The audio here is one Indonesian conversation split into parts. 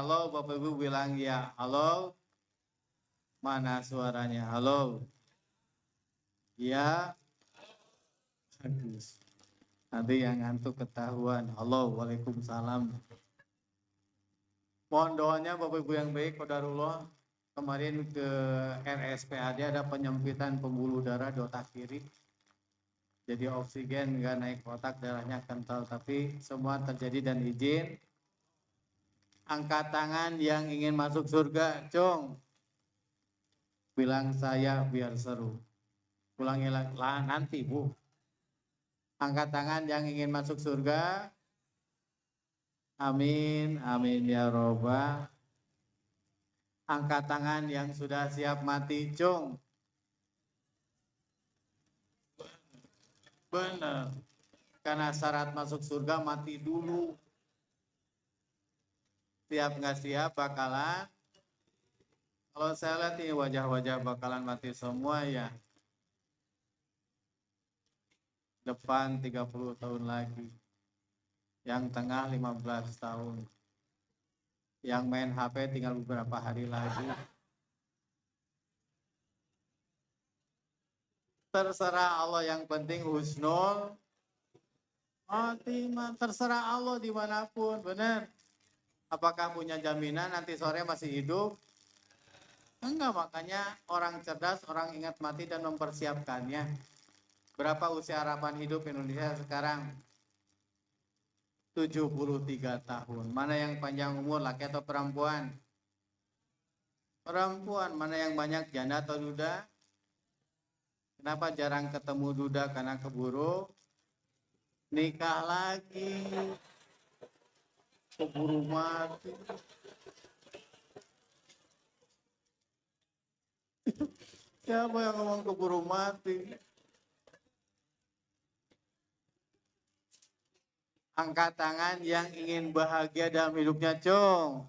Halo, Bapak Ibu bilang ya. Halo, mana suaranya? Halo, ya. Bagus. Nanti yang ngantuk ketahuan. Halo, Waalaikumsalam. Mohon doanya Bapak Ibu yang baik, Qadarullah. Kemarin ke RSPAD ada penyempitan pembuluh darah di otak kiri. Jadi oksigen nggak naik ke otak, darahnya kental. Tapi semua terjadi dan izin. Angkat tangan yang ingin masuk surga, Cung. Bilang saya biar seru. Ulangi lagi, lah nanti Bu. Angkat tangan yang ingin masuk surga. Amin, amin ya robbal. Angkat tangan yang sudah siap mati, Cung. Benar. Karena syarat masuk surga mati dulu. Siap nggak siap bakalan. Kalau saya lihat ini wajah-wajah bakalan mati semua ya. Depan 30 tahun lagi. Yang tengah 15 tahun. Yang main HP tinggal beberapa hari lagi. Terserah Allah, yang penting husnul khotimah. Terserah Allah dimanapun, benar. Apakah punya jaminan nanti sore masih hidup? Enggak, makanya orang cerdas, orang ingat mati dan mempersiapkannya. Berapa usia harapan hidup Indonesia sekarang? 73 tahun. Mana yang panjang umur, laki atau perempuan? Perempuan. Mana yang banyak, janda atau duda? Kenapa jarang ketemu duda? Karena keburu nikah lagi. Keburu mati. Siapa yang ngomong keburu mati? Angkat tangan yang ingin bahagia dalam hidupnya, Cung.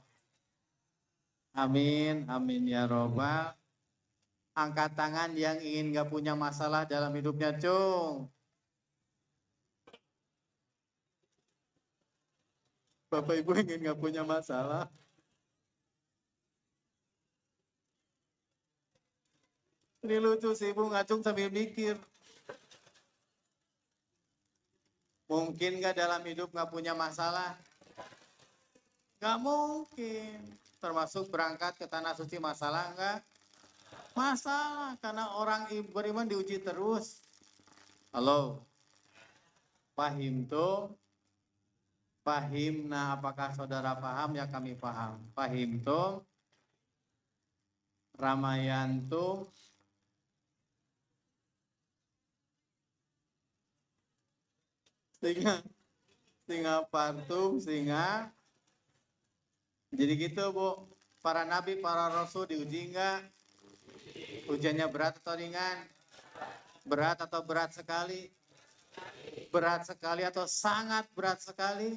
Amin, amin ya robbal. Angkat tangan yang ingin gak punya masalah dalam hidupnya, Cung. Bapak Ibu ingin gak punya masalah? Ini lucu sih, Ibu ngacung sambil mikir. Mungkin gak dalam hidup gak punya masalah? Gak mungkin. Termasuk berangkat ke tanah suci, masalah enggak? Masalah, karena orang beriman diuji terus. Halo, pahim tuh? Pahim, nah apakah saudara paham? Ya kami paham. Pahim tuh? Ramayan tuh? Singa partum, singa. Jadi gitu Bu, para nabi, para rasul diuji enggak? Ujiannya berat atau ringan? Berat atau berat sekali? Berat sekali atau sangat berat sekali?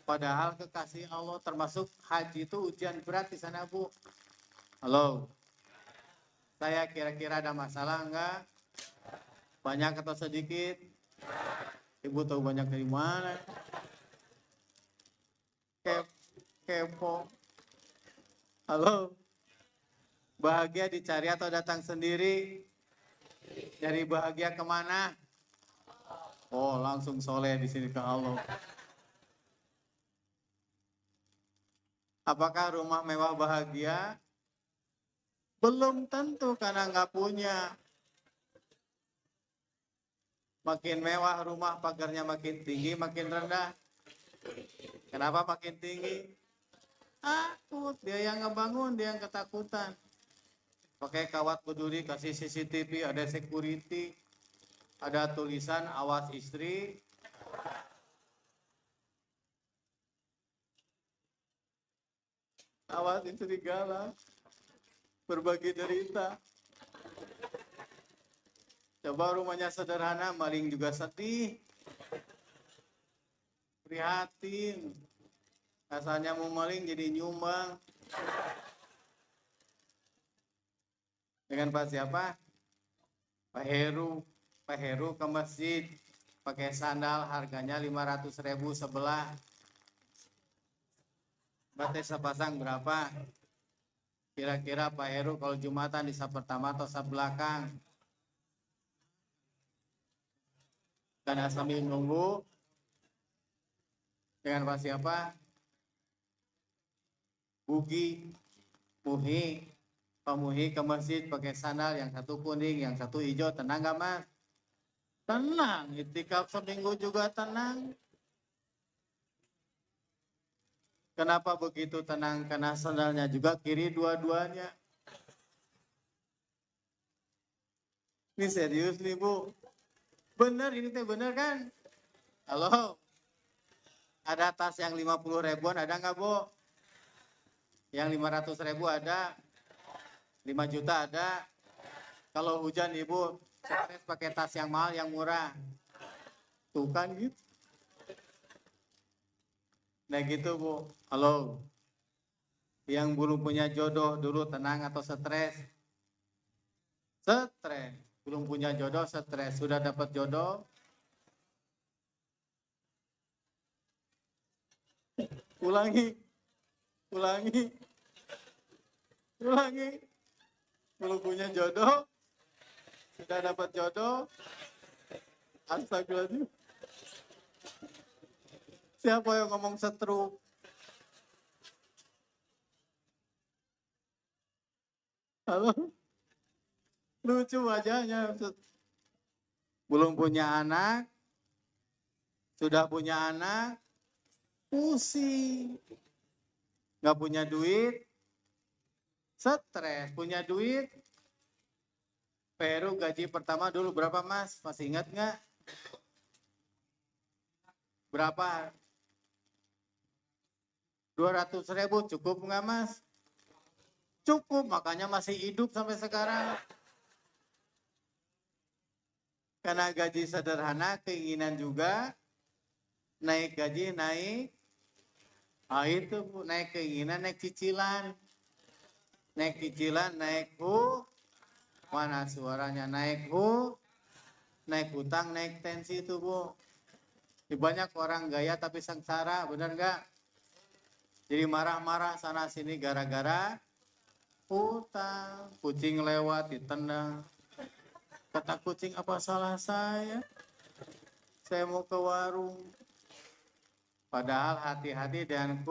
Padahal kekasih Allah, termasuk haji itu ujian berat di sana Bu. Halo, saya kira-kira ada masalah enggak? Banyak atau sedikit? Ibu tahu banyak dari mana? Kepo. Halo, bahagia dicari atau datang sendiri? Dari bahagia kemana? Oh, langsung soleh di sini ke Allah. Apakah rumah mewah bahagia? Belum tentu, karena nggak punya. Makin mewah rumah, pagarnya makin tinggi, makin rendah. Kenapa makin tinggi? Takut, dia yang ngebangun, dia yang ketakutan. Pakai kawat berduri, kasih CCTV, ada security, ada tulisan awas istri. Awas istri galak, berbagi derita. Coba rumahnya sederhana, maling juga sedih. Prihatin. Rasanya mau maling jadi nyumbang. Dengan Pak siapa? Pak Heru. Pak Heru ke masjid. Pakai sandal, harganya 500.000 sebelah. Batai sepasang berapa? Kira-kira Pak Heru kalau Jumatan di saf pertama atau saf belakang? Karena sambil nunggu dengan Pak siapa? Bugi, Muhi, Pak Muhi ke masjid pakai sandal, yang satu kuning, yang satu hijau, tenang gak Mas? Tenang, itikaf seminggu juga tenang. Kenapa begitu tenang? Karena sandalnya juga kiri dua-duanya. Ini serius nih Bu. Bener ini teh bener kan? Halo? Ada tas yang 50 ribuan ada nggak Bu? Yang 500 ribu ada? 5 juta ada? Kalau hujan Ibu stres pakai tas yang mahal yang murah. Tuh kan gitu. Nah gitu Bu. Halo? Yang belum punya jodoh dulu tenang atau stres? Stres. Belum punya jodoh stres. Sudah dapat jodoh? Ulangi. Ulangi. Ulangi. Belum punya jodoh? Sudah dapat jodoh? Astagfirullahaladzim. Siapa yang ngomong setruk? Halo? Lucu wajahnya. Belum punya anak, sudah punya anak, pusing. Nggak punya duit, stres. Punya duit, Peru gaji pertama dulu berapa Mas? Masih ingat nggak? Berapa? 200 ribu cukup nggak Mas? Cukup, makanya masih hidup sampai sekarang. Karena gaji sederhana, keinginan juga naik gaji, naik. Ah itu Bu, naik keinginan, naik cicilan. Naik cicilan, naik mana suaranya naik naik hutang, naik tensi itu Bu. Banyak orang gaya tapi sengsara, benar nggak? Jadi marah-marah sana sini gara-gara hutang. Kucing lewat ditendang. Kata kucing, apa salah saya? Saya mau ke warung. Padahal hati-hati dengan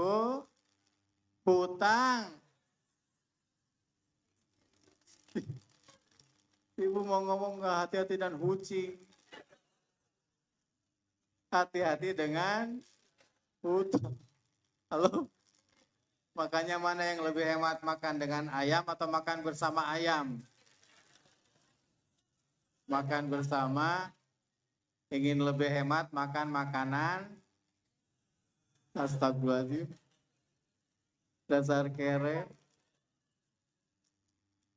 hutang. Ibu mau ngomong nggak hati-hati dan kucing. Hati-hati dengan hutang. Halo? Makanya mana yang lebih hemat, makan dengan ayam atau makan bersama ayam? Makan bersama. Ingin lebih hemat, makan makanan. Astagfirullahaladzim. Dasar kere.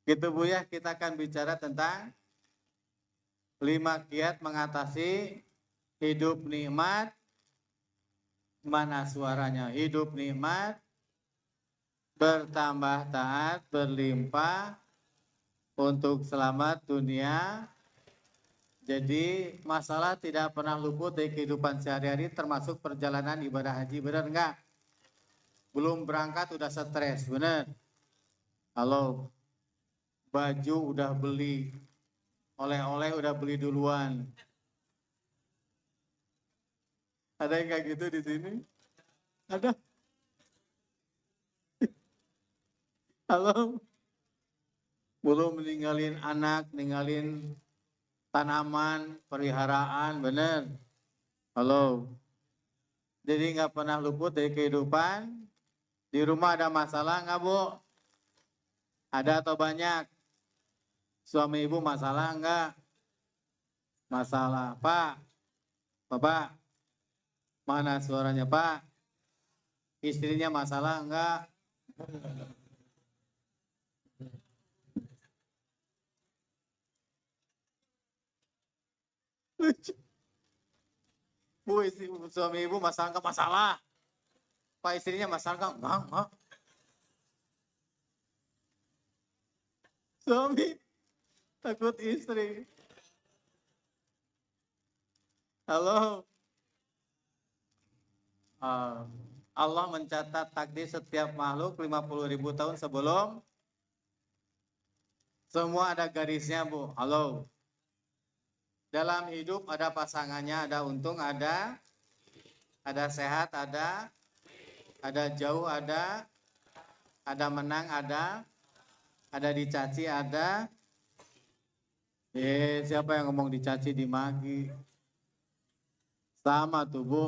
Gitu Bu ya, kita akan bicara tentang 5 kiat mengatasi hidup nikmat. Mana suaranya? Hidup nikmat, bertambah taat, berlimpah, untuk selamat dunia. Jadi masalah tidak pernah luput dari kehidupan sehari-hari, termasuk perjalanan ibadah haji, benar enggak? Belum berangkat udah stres, benar? Halo, baju udah beli, oleh-oleh udah beli duluan. Ada yang kayak gitu di sini? Ada? Halo? Belum meninggalin anak, ninggalin tanaman, peliharaan, benar? Halo? Jadi nggak pernah luput dari kehidupan. Di rumah ada masalah nggak Bu? Ada atau banyak? Suami ibu masalah nggak? Masalah. Pak, Bapak, mana suaranya Pak? Istrinya masalah nggak? Bu, suami ibu masalah nggak? Masalah. Pak, istrinya masalah nggak? Enggak. Suami takut istri. Halo? Allah mencatat takdir setiap makhluk 50.000 tahun sebelum. Semua ada garisnya, Bu. Halo. Dalam hidup ada pasangannya, ada untung, ada sehat, ada jauh, ada menang, ada dicaci, ada. Siapa yang ngomong dicaci dimaki? Sama tuh, Bu.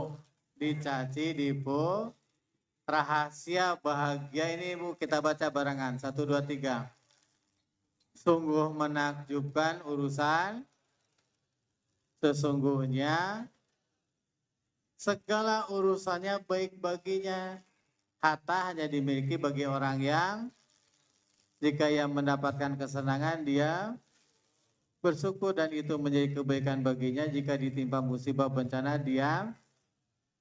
Dicaci, dipu. Rahasia bahagia ini, Bu, kita baca barengan. 1, 2, 3. Sungguh menakjubkan urusan, sesungguhnya segala urusannya baik baginya. Harta hanya dimiliki bagi orang yang jika ia mendapatkan kesenangan dia bersyukur dan itu menjadi kebaikan baginya. Jika ditimpa musibah bencana dia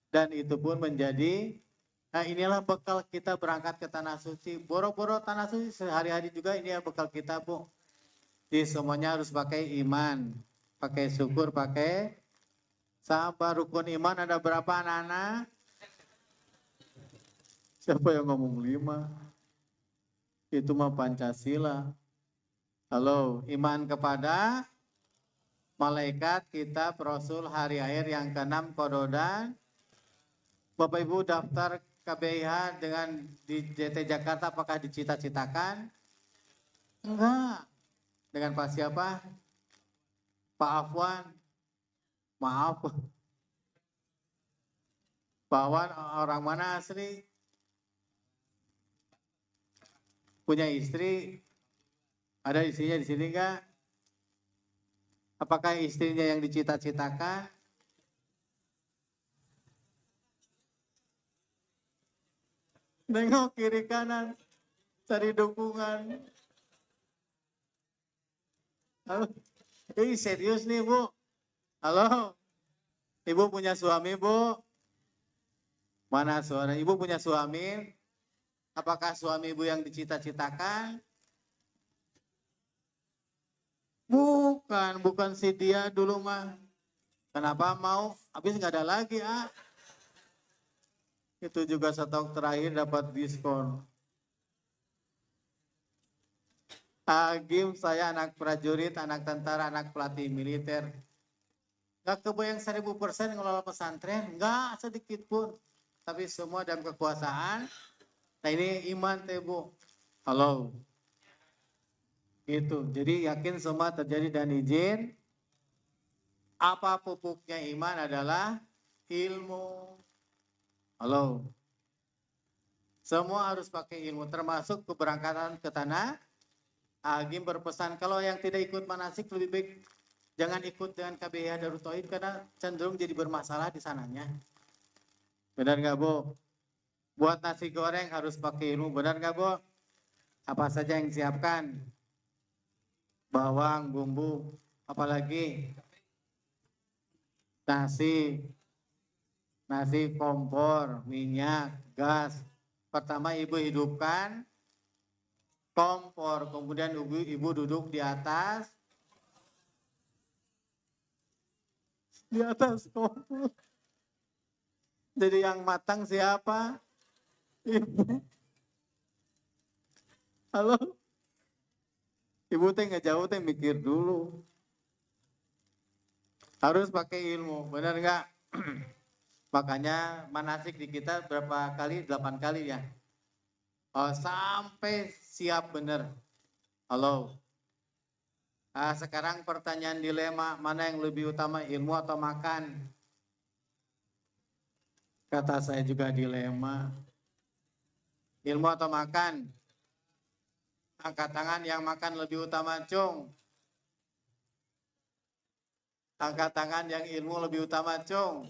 dan itu pun menjadi. Nah, inilah bekal kita berangkat ke tanah suci. Boro-boro tanah suci sehari-hari juga ini ya bekal kita, Bu. Jadi semuanya harus pakai iman, pakai syukur, pakai sabar. Rukun iman ada berapa, anak-anak? Siapa yang ngomong 5? Itu mah Pancasila. Halo, iman kepada malaikat, kitab, rasul, hari akhir, yang keenam kododan. Bapak Ibu daftar KBIH dengan di JT Jakarta apakah dicita-citakan? Enggak. Dengan Pak siapa? Pak Afwan. Maaf. Pak Afwan orang mana asli? Punya istri? Ada istrinya di sini enggak? Apakah istrinya yang dicita-citakan? Nengok kiri kanan, cari dukungan. Halo, serius nih, Bu. Halo, Ibu punya suami, Bu? Mana suara? Ibu punya suami? Apakah suami Ibu yang dicita-citakan? Bukan si dia dulu mah. Kenapa mau? Habis nggak ada lagi, ah. Itu juga stok terakhir dapat diskon. Agim, saya anak prajurit, anak tentara, anak pelatih militer. Gak kebayang 1000% ngelola pesantren, nggak sedikit pun. Tapi semua dalam kekuasaan. Nah ini iman teh, Bu. Halo. Itu. Jadi yakin semua terjadi dan izin. Apa pupuknya iman adalah ilmu. Halo. Semua harus pakai ilmu, termasuk keberangkatan ke tanah. Agim berpesan kalau yang tidak ikut manasik lebih baik jangan ikut dengan KBH Darut Tauhid karena cenderung jadi bermasalah di sananya. Benar nggak, Bu? Buat nasi goreng harus pakai ilmu, benar nggak, Bu? Apa saja yang siapkan? Bawang, bumbu, apalagi nasi kompor, minyak, gas. Pertama ibu hidupkan kompor, kemudian ibu duduk di atas kompor. Jadi yang matang siapa? Ibu. Halo? Ibu teh nggak jauh teh mikir dulu. Harus pakai ilmu, benar nggak? Makanya manasik di kita berapa kali? 8 kali ya. Oh, sampai siap benar. Halo. Nah, sekarang pertanyaan dilema, mana yang lebih utama, ilmu atau makan? Kata saya juga dilema. Ilmu atau makan? Angkat tangan yang makan lebih utama, Cung. Angkat tangan yang ilmu lebih utama, Cung.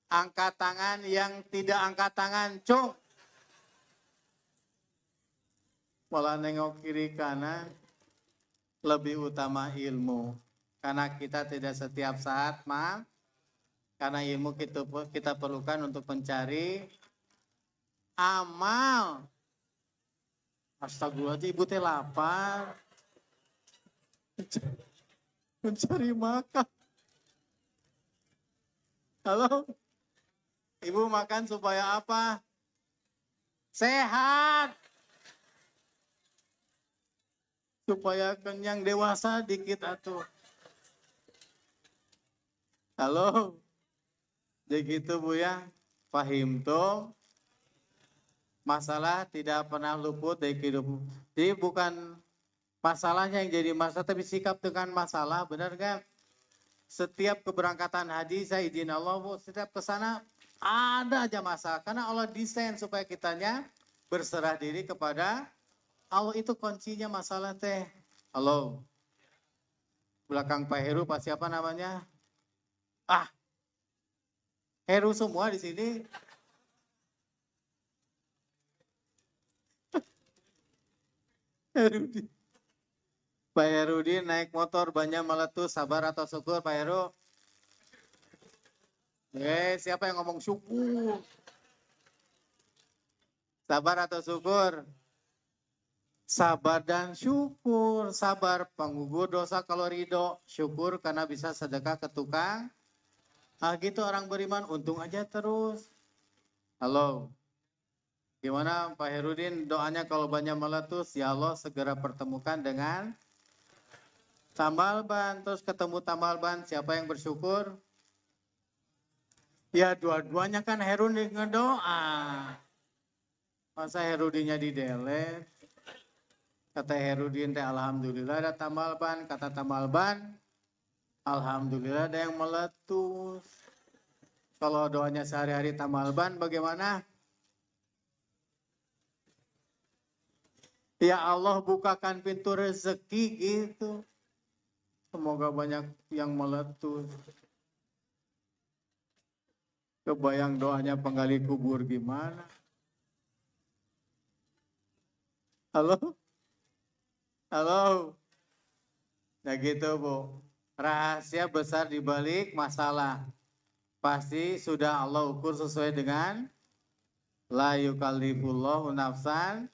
Angkat tangan yang tidak angkat tangan, Cung. Malah nengok kiri kanan. Lebih utama ilmu. Karena kita tidak setiap saat, karena ilmu kita perlukan untuk mencari amal. Astagfirullahaladzim, ibu teh lapar. Mencari makan. Halo? Ibu makan supaya apa? Sehat. Supaya kenyang, dewasa dikit atuh. Halo. Jadi gitu Bu ya. Fahim tuh masalah tidak pernah luput dari kehidupan. Jadi bukan masalahnya yang jadi masalah, tapi sikap dengan masalah, benar kan? Setiap keberangkatan haji, saya izin Allah Bu, setiap ke sana ada aja masalah. Karena Allah desain supaya kitanya berserah diri kepada Allah, itu kuncinya masalah teh. Halo, belakang Pak Heru Pak siapa namanya? Ah, Heru semua di sini. Herudin. Pak Herudin naik motor banyak meletus, sabar atau syukur Pak Heru? Siapa yang ngomong syukur? Sabar atau syukur? Sabar dan syukur. Sabar penggugur dosa kalau ridho. Syukur karena bisa sedekah ke tukang. Ah gitu orang beriman, untung aja terus. Halo. Gimana Pak Herudin doanya kalau banyak meletus, ya Allah segera pertemukan dengan tambal ban. Terus ketemu tambal ban, siapa yang bersyukur? Ya dua-duanya kan Herudin ngedoa. Masa Herudinnya di delete? Kata Herudin teh alhamdulillah ada tambal ban. Kata tambal ban, alhamdulillah ada yang meletus. Kalau doanya sehari-hari tambal ban bagaimana? Ya Allah bukakan pintu rezeki gitu. Semoga banyak yang meletus. Kebayang doanya penggali kubur gimana? Halo? Halo? Nah gitu Bu. Rahasia besar di balik masalah. Pasti sudah Allah ukur sesuai dengan la yukallifullahu nafsan.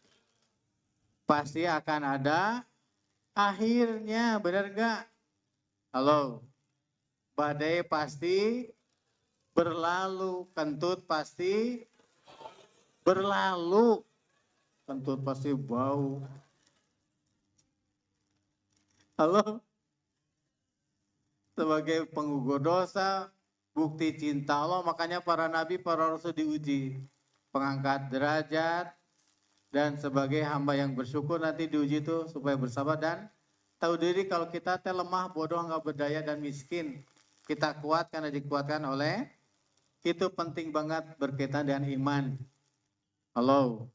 Pasti akan ada akhirnya, benar gak? Halo? Badai pasti berlalu, kentut pasti berlalu, kentut pasti bau. Halo? Sebagai penggugur dosa, bukti cinta Allah, makanya para nabi, para rasul diuji. Pengangkat derajat, dan sebagai hamba yang bersyukur nanti diuji itu supaya bersabar dan tahu diri kalau kita teh lemah, bodoh, nggak berdaya dan miskin. Kita kuat karena dikuatkan oleh, itu penting banget berkaitan dengan iman. Halo.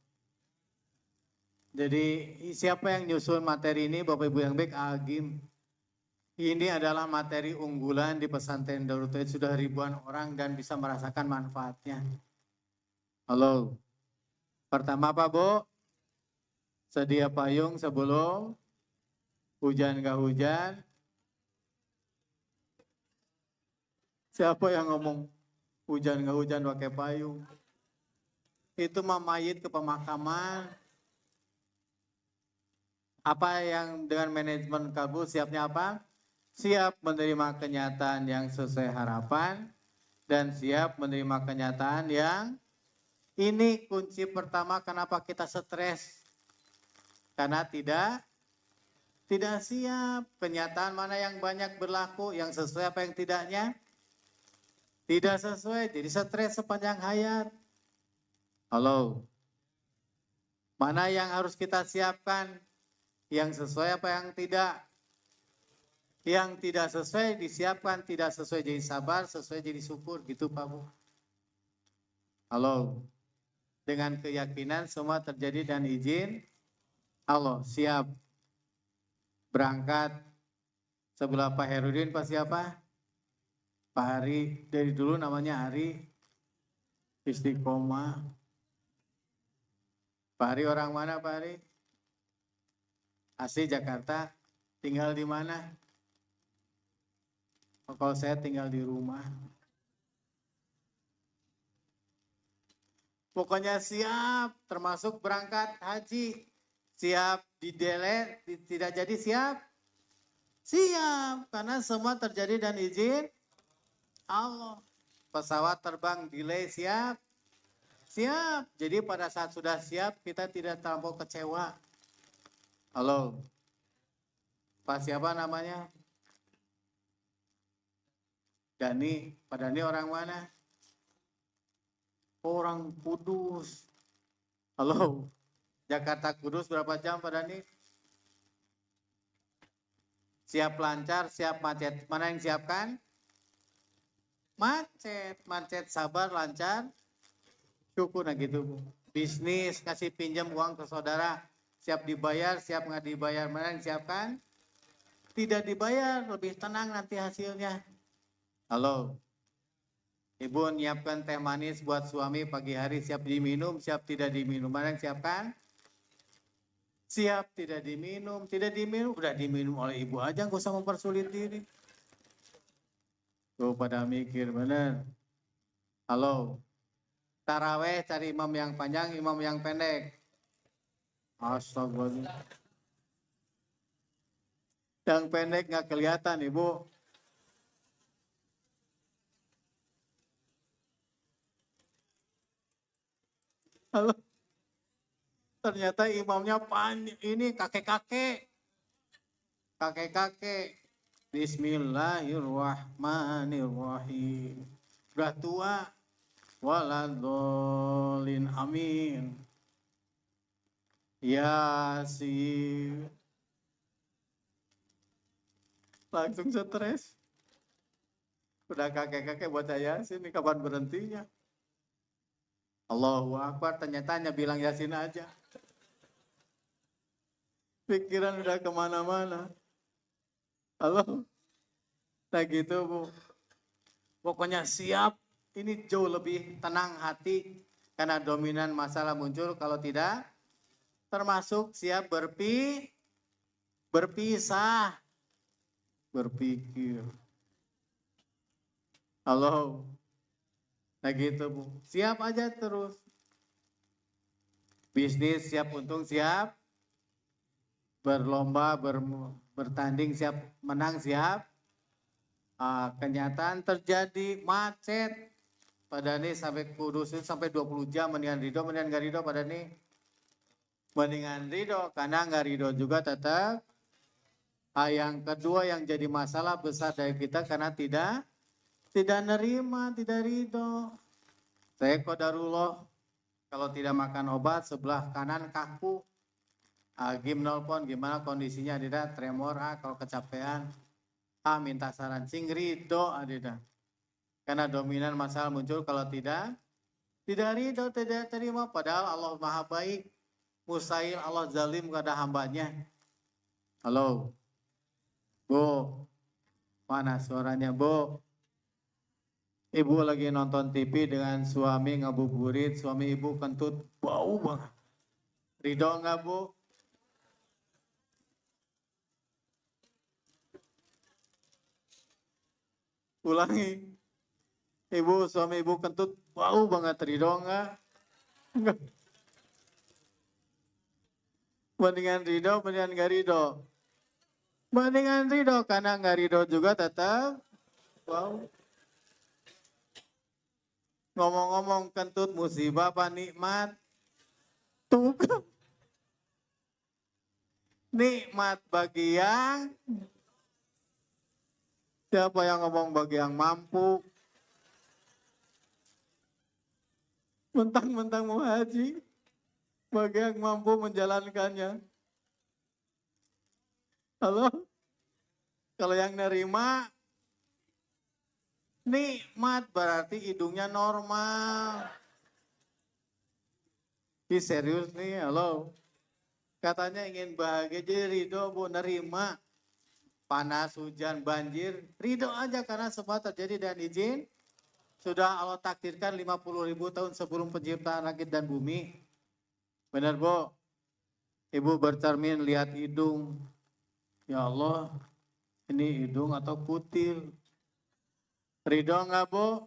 Jadi siapa yang nyusun materi ini Bapak Ibu yang baik? Agim. Ini adalah materi unggulan di pesantren Darut Tauhid, sudah ribuan orang dan bisa merasakan manfaatnya. Halo. Pertama Pak Bu, sedia payung sebelum hujan gak hujan. Siapa yang ngomong hujan gak hujan pakai payung? Itu mah mayit ke pemakaman. Apa yang dengan manajemen kalbu siapnya apa? Siap menerima kenyataan yang sesuai harapan dan siap menerima kenyataan yang ini kunci pertama kenapa kita stres. Karena tidak siap. Kenyataan mana yang banyak berlaku, yang sesuai apa yang tidaknya? Tidak sesuai, jadi stres sepanjang hayat. Halo. Mana yang harus kita siapkan? Yang sesuai apa yang tidak? Yang tidak sesuai disiapkan, tidak sesuai jadi sabar, sesuai jadi syukur, gitu Pak Bu. Halo. Dengan keyakinan semua terjadi dan izin Allah. Siap berangkat sebelah Pak Herudin Pak siapa? Pak Hari, dari dulu namanya Hari, istiqomah. Pak Hari orang mana Pak Hari? Asli Jakarta, tinggal di mana? Oh, kalau saya tinggal di rumah. Pokoknya siap, termasuk berangkat haji. Siap di delete, tidak jadi siap? Siap, karena semua terjadi dan izin Allah. pesawat terbang delay siap? Siap. Jadi pada saat sudah siap kita tidak terlampau kecewa. Halo. Pak siapa namanya? Dani. Pak Dani orang mana? Orang Kudus. Halo. Jakarta Kudus berapa jam Pak Dani? Siap lancar, siap macet. Mana yang siapkan? Macet. Macet sabar, lancar. Syukur nah gitu Bu. Bisnis, kasih pinjam uang ke saudara. Siap dibayar, siap nggak dibayar. Mana yang siapkan? Tidak dibayar, lebih tenang nanti hasilnya. Halo. Ibu nyiapkan teh manis buat suami pagi hari, siap diminum, siap tidak diminum. Mana yang siapkan? Siap tidak diminum, udah diminum oleh ibu aja, gak usah mempersulit diri. Tuh pada mikir bener. Halo, taraweh cari imam yang panjang, imam yang pendek. Astagfirullah. Yang pendek gak kelihatan ibu. Halo, ternyata imamnya panjang, ini kakek-kakek. Kakek-kakek. Bismillahirrahmanirrahim. Udah tua. Waladolin amin. Yasin. Langsung stres. Udah kakek-kakek buat Yasin, ini kapan berhentinya? Allahu Akbar, ternyata hanya bilang Yasin aja. Pikiran udah kemana-mana. Halo? Nah gitu Bu. Pokoknya siap, ini jauh lebih tenang hati. Karena dominan masalah muncul kalau tidak. Termasuk siap berpisah. Berpikir. Halo? Nah gitu Bu. Siap aja terus. Bisnis siap untung siap. Berlomba, bertanding siap menang siap. Kenyataan terjadi macet. Pada nih sampai Kudus itu sampai 20 jam, mendingan ridho, mendingan gak ridho pada nih. Mendingan ridho, karena gak ridho juga tetap. Yang kedua yang jadi masalah besar dari kita karena tidak nerima, tidak ridho. Saya qadarullah, kalau tidak makan obat sebelah kanan kaku. Gim nelpon gimana kondisinya Adida, tremor kalau kecapean. Minta saran, sing ridho Adida. Karena dominan masalah muncul kalau tidak ridho, tidak terima. Padahal Allah Maha Baik, mustahil Allah zalim kepada hambanya. Halo, Bu, mana suaranya Bu? Ibu lagi nonton TV dengan suami ngabuburit, suami ibu kentut, bau banget. Ridho nggak Bu? Ulangi. Ibu, suami ibu kentut, bau banget. Ridho nggak? Enggak. Mendingan ridho, mendingan nggak ridho. Mendingan ridho, karena nggak ridho juga tetap bau. Ngomong-ngomong kentut musibah apa nikmat? Tuh kan. Nikmat bagi yang siapa yang ngomong bagi yang mampu? Mentang-mentang mau haji, bagi yang mampu menjalankannya. Halo? Kalau yang nerima, nikmat berarti hidungnya normal. Ini serius nih, halo? Katanya ingin bahagia, jadi ridho Bu, nerima. Panas, hujan, banjir, ridho aja karena semua terjadi dan izin. Sudah Allah takdirkan 50.000 tahun sebelum penciptaan langit dan bumi. Benar Bu? Ibu bercermin lihat hidung. Ya Allah, ini hidung atau kutil? Ridho nggak Bu?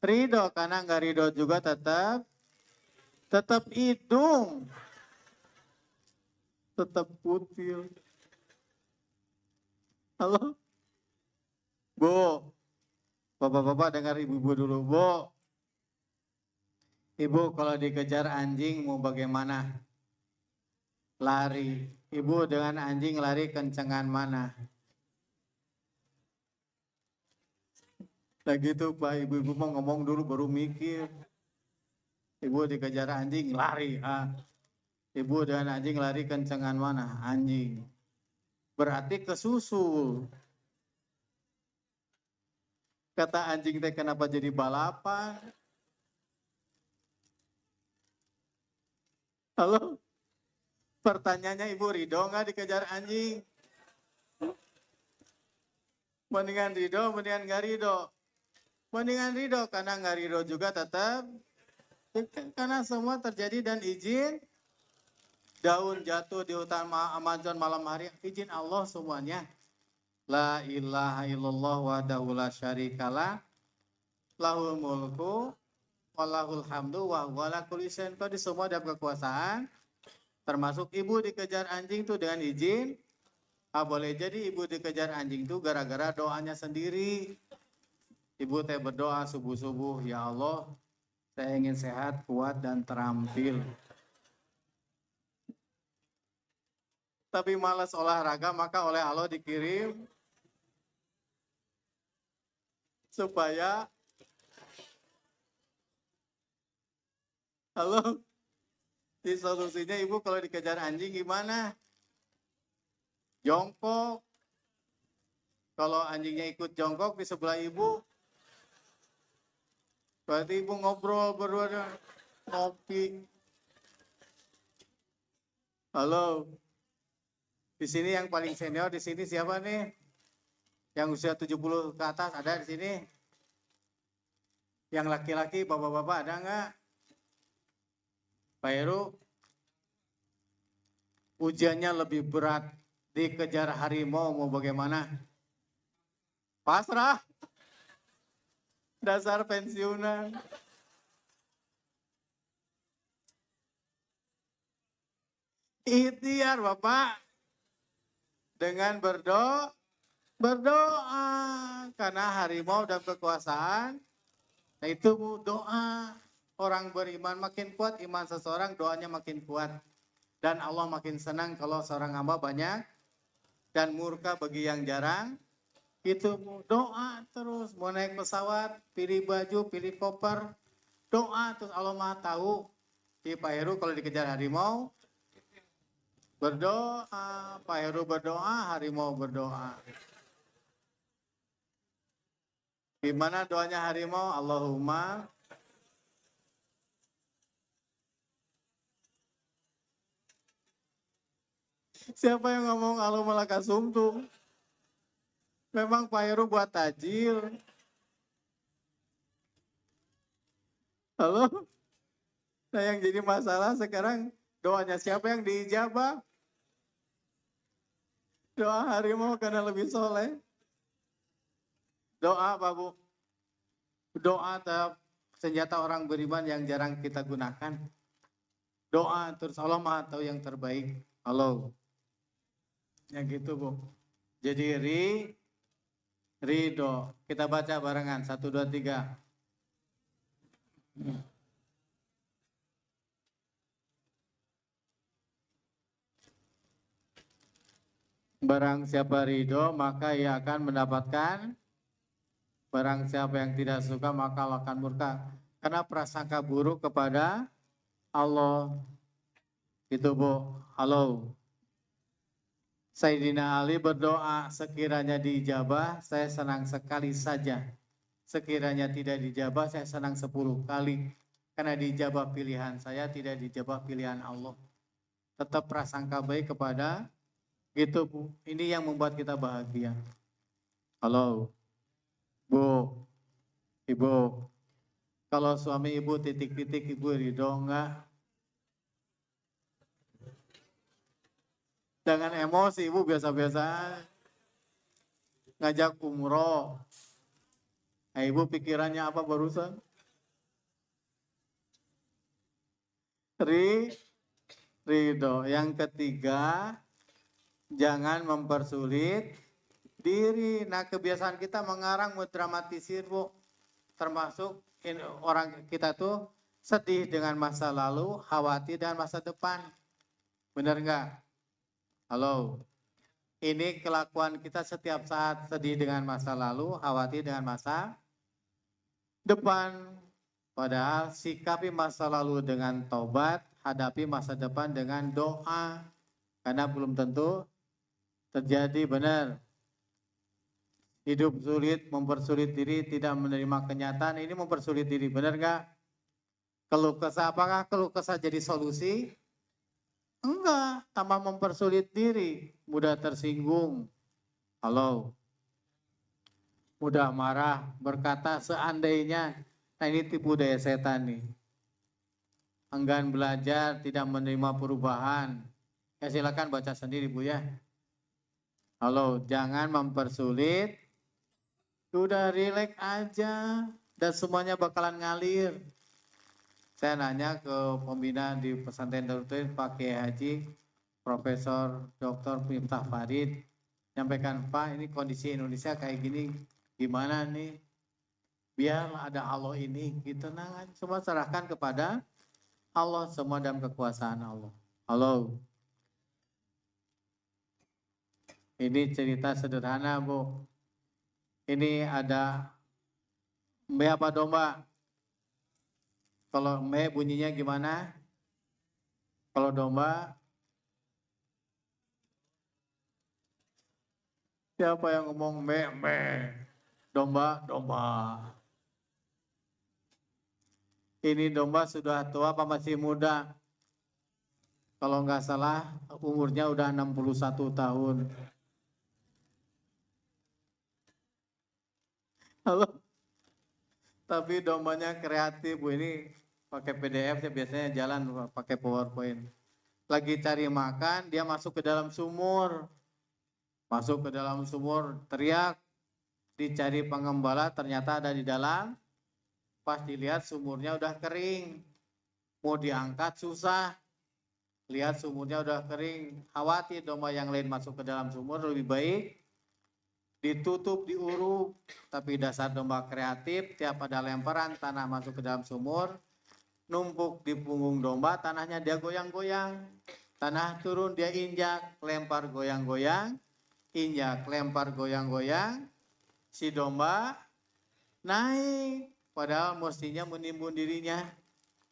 Ridho, karena nggak ridho juga tetap hidung. Tetap kutil. Halo? Bu, Bapak-bapak dengar ibu-ibu dulu, Bu. Ibu kalau dikejar anjing mau bagaimana? Lari. Ibu dengan anjing lari kencengan mana? Nah gitu Pak, ibu-ibu mau ngomong dulu baru mikir. Ibu dikejar anjing lari. Ibu dengan anjing lari kencengan mana? Anjing. Berarti kesusul. Kata anjing teh kenapa jadi balapan? Halo? Pertanyaannya ibu ridho nggak dikejar anjing? Mendingan ridho, mendingan nggak ridho. Mendingan ridho, karena nggak ridho juga tetap. Karena semua terjadi dan izin. Daun jatuh di hutan Amazon malam hari, izin Allah semuanya. La ilaha illallah wahdahu la syarikalah. Lahul mulku walahul hamdu wa huwa ala kulli syai'in qadir. Semua dalam kekuasaan. Termasuk ibu dikejar anjing itu dengan izin. Boleh jadi ibu dikejar anjing itu gara-gara doanya sendiri. Ibu teh berdoa subuh-subuh, ya Allah, saya ingin sehat, kuat, dan terampil. Tapi malas olahraga, maka oleh Allah dikirim supaya, halo, di solusinya ibu kalau dikejar anjing gimana? Jongkok. Kalau anjingnya ikut jongkok di sebelah ibu, berarti ibu ngobrol berdua, ngopi. Halo, di sini yang paling senior di sini siapa nih? Yang usia 70 ke atas ada di sini? Yang laki-laki, bapak-bapak ada nggak? Pak Heru, ujiannya lebih berat dikejar harimau mau bagaimana? Pasrah. Dasar pensiunan. Ikhtiar Bapak. Dengan berdoa. Karena harimau dan kekuasaan. Nah itu doa. Orang beriman makin kuat, iman seseorang doanya makin kuat. Dan Allah makin senang kalau seorang hamba banyak. Dan murka bagi yang jarang. Itu doa terus. Mau naik pesawat, pilih baju, pilih koper. Doa terus Allah Maha tahu. Di Pak Heru kalau dikejar harimau, berdoa. Pak Heru berdoa, harimau berdoa. Gimana doanya harimau? Allahumma. Siapa yang ngomong Allahumma laka sumtum? Memang Pak Heru buat tajil. Halo? Nah yang jadi masalah sekarang doanya siapa yang diijabah? Doa harimau karena lebih soleh. Doa Pak Bu. Doa senjata orang beriman yang jarang kita gunakan. Doa terus Allah Maha tahu yang terbaik. Halo. Yang gitu Bu. Jadi ridho. Kita baca barengan. 1, 2, 3. Barang siapa ridho maka ia akan mendapatkan. Barang siapa yang tidak suka maka Allah akan murka. Karena prasangka buruk kepada Allah. Itu Bu. Halo. Sayyidina Ali berdoa sekiranya diijabah saya senang sekali saja. Sekiranya tidak dijabah saya senang 10 kali. Karena dijabah pilihan saya tidak dijabah pilihan Allah. Tetap prasangka baik kepada gitu Bu. Ini yang membuat kita bahagia. Halo. Bu. Ibu. Kalau suami ibu titik-titik ibu ridho enggak? Jangan emosi ibu biasa-biasa. Ngajak umroh. Nah, ibu pikirannya apa barusan? Ridho. Yang ketiga, jangan mempersulit diri. Nah, kebiasaan kita mengarang, mendramatisir, Bu. Termasuk orang kita tuh sedih dengan masa lalu, khawatir dengan masa depan. Benar nggak? Halo? Ini kelakuan kita setiap saat, sedih dengan masa lalu, khawatir dengan masa depan. Padahal sikapi masa lalu dengan tobat, hadapi masa depan dengan doa. Karena belum tentu terjadi, benar. Hidup sulit, mempersulit diri, tidak menerima kenyataan, ini mempersulit diri, benar nggak? Keluh kesah, apakah keluh kesah jadi solusi? Enggak, tambah mempersulit diri, mudah tersinggung. Halo, mudah marah, berkata seandainya. Nah, ini tipu daya setan nih. Enggan belajar, tidak menerima perubahan. Ya silakan baca sendiri, Bu ya. Halo, jangan mempersulit. Udah rileks aja dan semuanya bakalan ngalir. Saya nanya ke pembina di pesantren Darut Tauhid Pak Kiai Haji Profesor Dr. Miftah Farid, nyampaikan, Pak, ini kondisi Indonesia kayak gini, gimana nih? Biar ada Allah ini, gitu. Nah, semua serahkan kepada Allah, semua dalam kekuasaan Allah. Halo. Ini cerita sederhana, Bu. Ini ada mbe apa domba? Kalau mbe bunyinya gimana? Kalau domba, siapa yang ngomong mbe, mbe? Domba, domba. Ini domba sudah tua apa masih muda? Kalau nggak salah umurnya udah 61 tahun. Halo. Tapi dombanya kreatif, Bu. Ini pakai PDF, saya biasanya jalan pakai PowerPoint. Lagi cari makan, dia masuk ke dalam sumur. Masuk ke dalam sumur, teriak, dicari pengembala, ternyata ada di dalam. Pas dilihat sumurnya udah kering. Mau diangkat susah. Lihat sumurnya udah kering. Khawatir domba yang lain masuk ke dalam sumur, lebih baik ditutup, diuruk. Tapi dasar domba kreatif, tiap ada lemparan tanah masuk ke dalam sumur, numpuk di punggung domba, tanahnya dia goyang-goyang. Tanah turun, dia injak, lempar goyang-goyang, injak, lempar goyang-goyang, si domba naik. Padahal mestinya menimbun dirinya.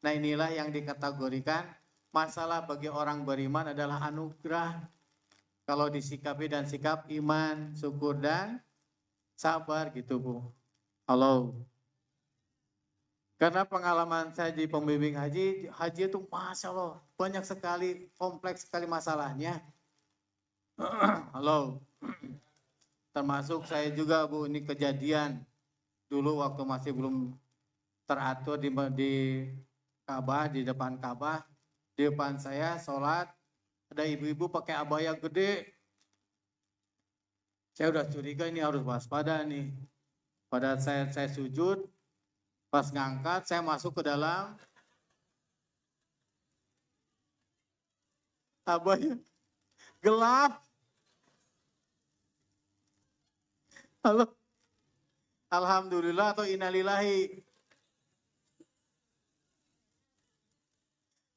Nah, inilah yang dikategorikan masalah bagi orang beriman adalah anugerah. Kalau disikapi dan sikap iman, syukur dan sabar gitu, Bu. Halo. Karena pengalaman saya di pembimbing haji, haji itu Masya Allah, banyak sekali, kompleks sekali masalahnya. Halo. Termasuk saya juga, Bu, ini kejadian dulu waktu masih belum teratur di Ka'bah, di depan Ka'bah. Di depan saya sholat, ada ibu-ibu pakai abaya gede. Saya udah curiga ini harus waspada nih. Pada saya sujud, pas ngangkat saya masuk ke dalam abaya gelap. Halo. Alhamdulillah atau innalillahi.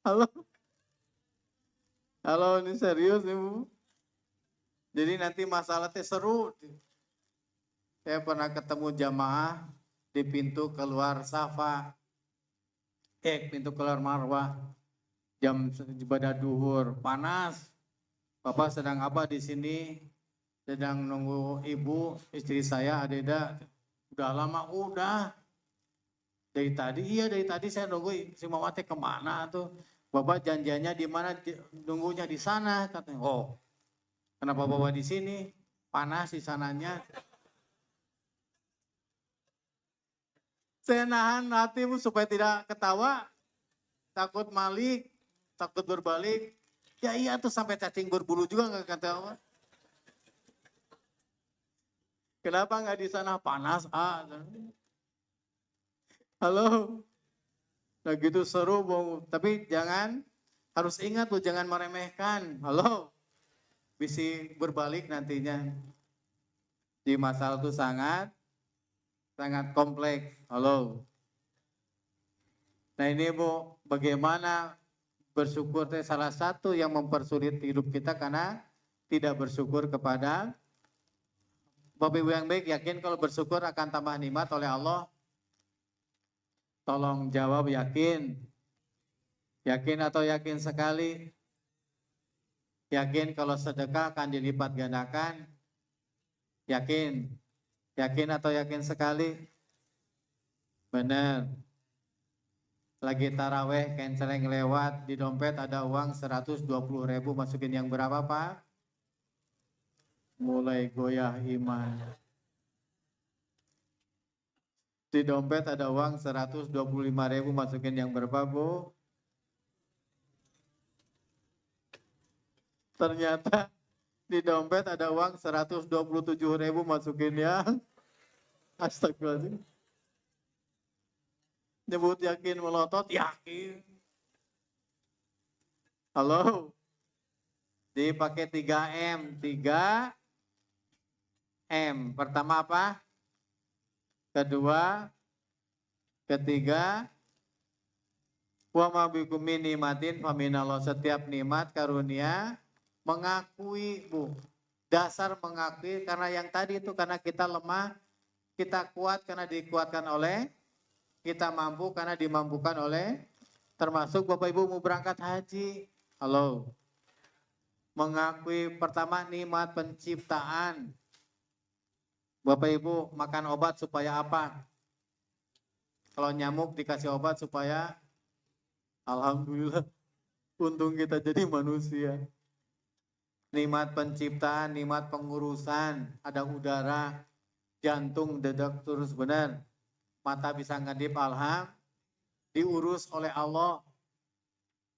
Halo. Halo, ini serius nih, Bu. Jadi nanti masalahnya seru. Saya pernah ketemu jamaah di pintu keluar Safa. Pintu keluar Marwah. Jam ibadah duhur, panas. Bapak sedang apa di sini? Sedang nunggu ibu, istri saya, Adeda. Udah lama, udah. Dari tadi saya nunggu si Mama teh kemana tuh? Bapak janjiannya di mana? Nunggunya di sana, katanya. Oh, kenapa Bapak di sini? Panas di sananya. Saya nahan hatimu supaya tidak ketawa, takut malik, takut berbalik. Ya iya tuh sampai cacing berbulu juga nggak ketawa. Kenapa nggak di sana panas? Halo. Nah gitu seru, Bu. Tapi jangan, harus ingat Bu, jangan meremehkan. Halo. Bisa berbalik nantinya. Di masalah itu sangat kompleks. Halo. Nah ini Bu, bagaimana bersyukur itu salah satu yang mempersulit hidup kita karena tidak bersyukur kepada Bapak Ibu yang baik. Yakin kalau bersyukur akan tambah nikmat oleh Allah? Tolong jawab yakin. Yakin atau yakin sekali? Yakin kalau sedekah akan dilipat gandakan? Yakin? Yakin atau yakin sekali? Benar. Lagi taraweh, kenceleng lewat, di dompet ada uang 120.000, masukin yang berapa Pak? Mulai goyah iman. Di dompet ada uang 125.000, masukin yang berapa Bu? Ternyata di dompet ada uang 127.000, masukin yang astagfirullahaladzim. Nyebut yakin melotot, yakin. Halo, dipakai 3M. 3M. Pertama apa? Kedua, ketiga, wa ma bikum min nikmatin faminallah. Setiap nikmat karunia mengakui, Bu. Dasar mengakui karena yang tadi itu karena kita lemah, kita kuat karena dikuatkan oleh, kita mampu karena dimampukan oleh, termasuk Bapak Ibu mau berangkat haji. Halo. Mengakui pertama nikmat penciptaan. Bapak Ibu makan obat supaya apa? Kalau nyamuk dikasih obat supaya alhamdulillah untung kita jadi manusia. Nikmat penciptaan, nikmat pengurusan, ada udara, jantung dedak terus benar, mata bisa ngedip diurus oleh Allah.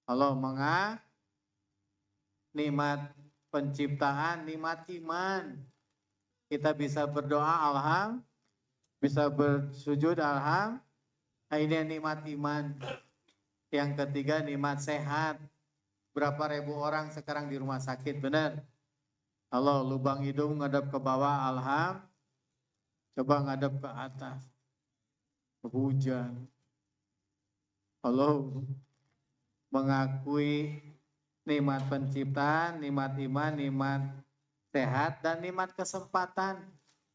Allah nikmat penciptaan, nikmat iman. Kita bisa berdoa bisa bersujud nah ini nikmat iman. Yang ketiga nikmat sehat. Berapa ribu orang sekarang di rumah sakit, benar? Allah, lubang hidung ngadap ke bawah, coba ngadap ke atas, hujan. Allah mengakui nikmat penciptaan, nikmat iman, nikmat sehat, dan nikmat kesempatan.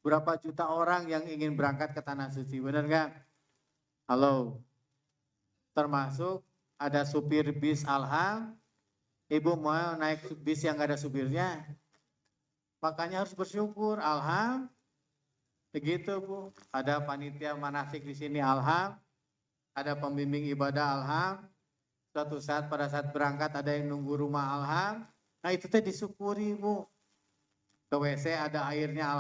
Berapa juta orang yang ingin berangkat ke Tanah Suci, benar nggak? Halo, termasuk ada supir bis Ibu mau naik bis yang gak ada supirnya, makanya harus bersyukur. Begitu Bu. Ada panitia manasik di sini, ada pembimbing ibadah, suatu saat pada saat berangkat ada yang nunggu rumah, nah itu teh disyukuri Bu. Ke WC ada airnya,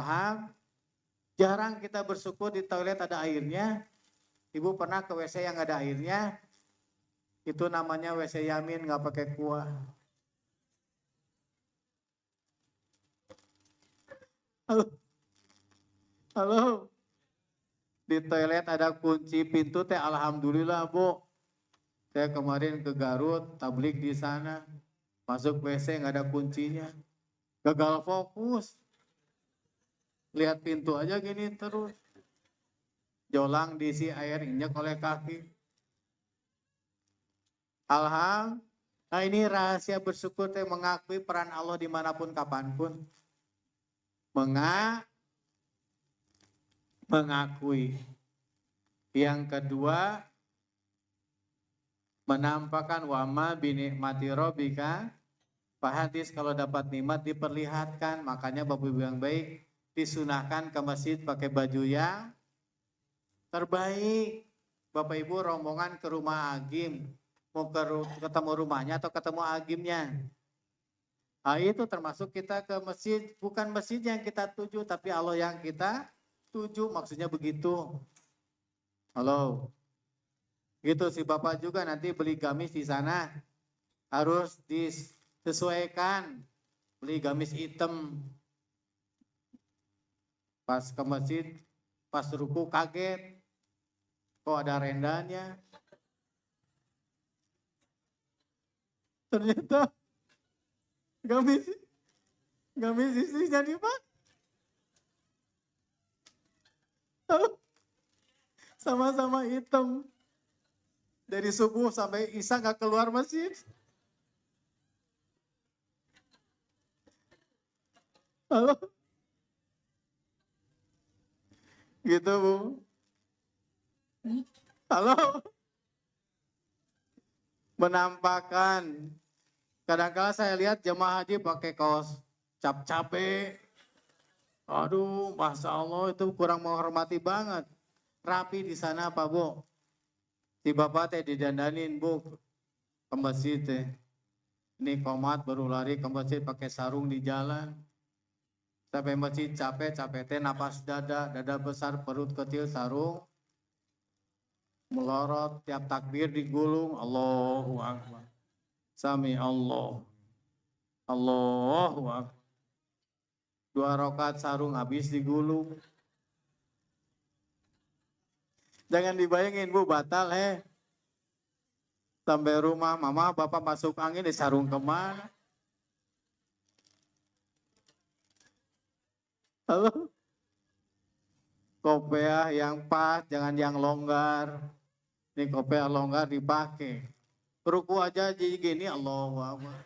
jarang kita bersyukur di toilet ada airnya. Ibu pernah ke WC yang ada airnya? Itu namanya WC Yamin, nggak pakai kuah. Halo. Di toilet ada kunci pintu teh, alhamdulillah Bu. Saya kemarin ke Garut, tablik di sana, masuk WC nggak ada kuncinya, gagal fokus. Lihat pintu aja gini terus. Jolang diisi air, injak oleh kaki. Nah ini rahasia bersyukur teh, mengakui peran Allah dimanapun kapanpun. Mengakui. Yang kedua, menampakkan wama binikmati robika. Pak Hadis kalau dapat nikmat diperlihatkan. Makanya Bapak Ibu yang baik disunahkan ke masjid pakai baju yang terbaik. Bapak Ibu rombongan ke rumah Agim, mau ketemu rumahnya atau ketemu Agimnya. Nah itu termasuk kita ke masjid, bukan masjid yang kita tuju, tapi Allah yang kita tuju, maksudnya begitu. Halo. Gitu si Bapak juga nanti beli gamis di sana harus disesuaikan. Beli gamis hitam. Pas ke masjid, pas ruku kaget. Kok ada rendanya? Ternyata gamis istrinya dipakai. Sama-sama hitam. Dari subuh sampai isya nggak keluar masjid. Halo? Gitu Bu. Halo? Menampakkan. Kadang-kadang saya lihat jemaah haji pakai kaos cap-cabe. Aduh, Masya Allah itu kurang menghormati banget. Rapi di sana apa Bu? Si bapak teh didandanin Bu ke masjid teh. Ini komat baru lari ke masjid pakai sarung di jalan. Sampai masjid capek teh napas dada besar, perut kecil, sarung. Melorot, tiap takbir digulung, Allahu Akbar. Sami Allah. Allahu Akbar. 2 rakaat sarung habis digulung. Jangan dibayangin Bu, batal Sampai rumah, mama, bapak masuk angin di sarung kemana? Halo? Kopiah yang pas, jangan yang longgar. Ini kopiah longgar dipakai. Ruku aja jadi gini, Allahu Akbar.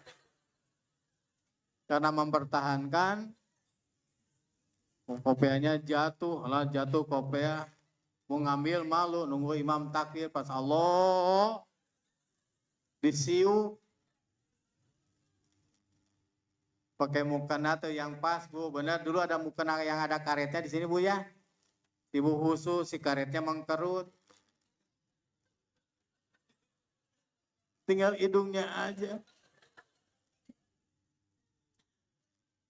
Karena mempertahankan, kopiahnya jatuh, jatuh kopiah. Mau ngambil malu, nunggu imam takbir pas Allah disiu. Pakai mukena tuh yang pas Bu, benar dulu ada mukena yang ada karetnya di sini Bu ya. Ibu khusus si karetnya mengkerut. Tinggal hidungnya aja.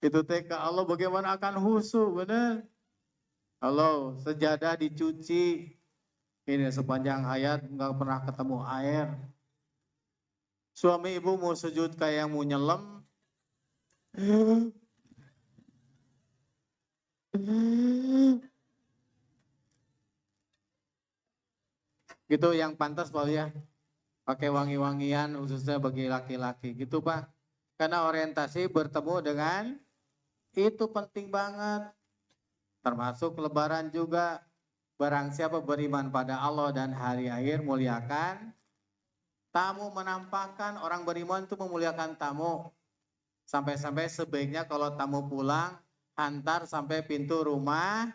Itu teh ke Allah bagaimana akan husu, benar. Allah sejadah dicuci. Ini sepanjang hayat nggak pernah ketemu air. Suami ibu mau sujud kayak mau nyelam. Gitu yang pantas Pak ya. Pakai wangi-wangian khususnya bagi laki-laki gitu Pak. Karena orientasi bertemu dengan itu penting banget. Termasuk lebaran juga. Barang siapa beriman pada Allah dan hari akhir muliakan tamu, menampakkan orang beriman itu memuliakan tamu. Sampai-sampai sebaiknya kalau tamu pulang antar sampai pintu rumahmu.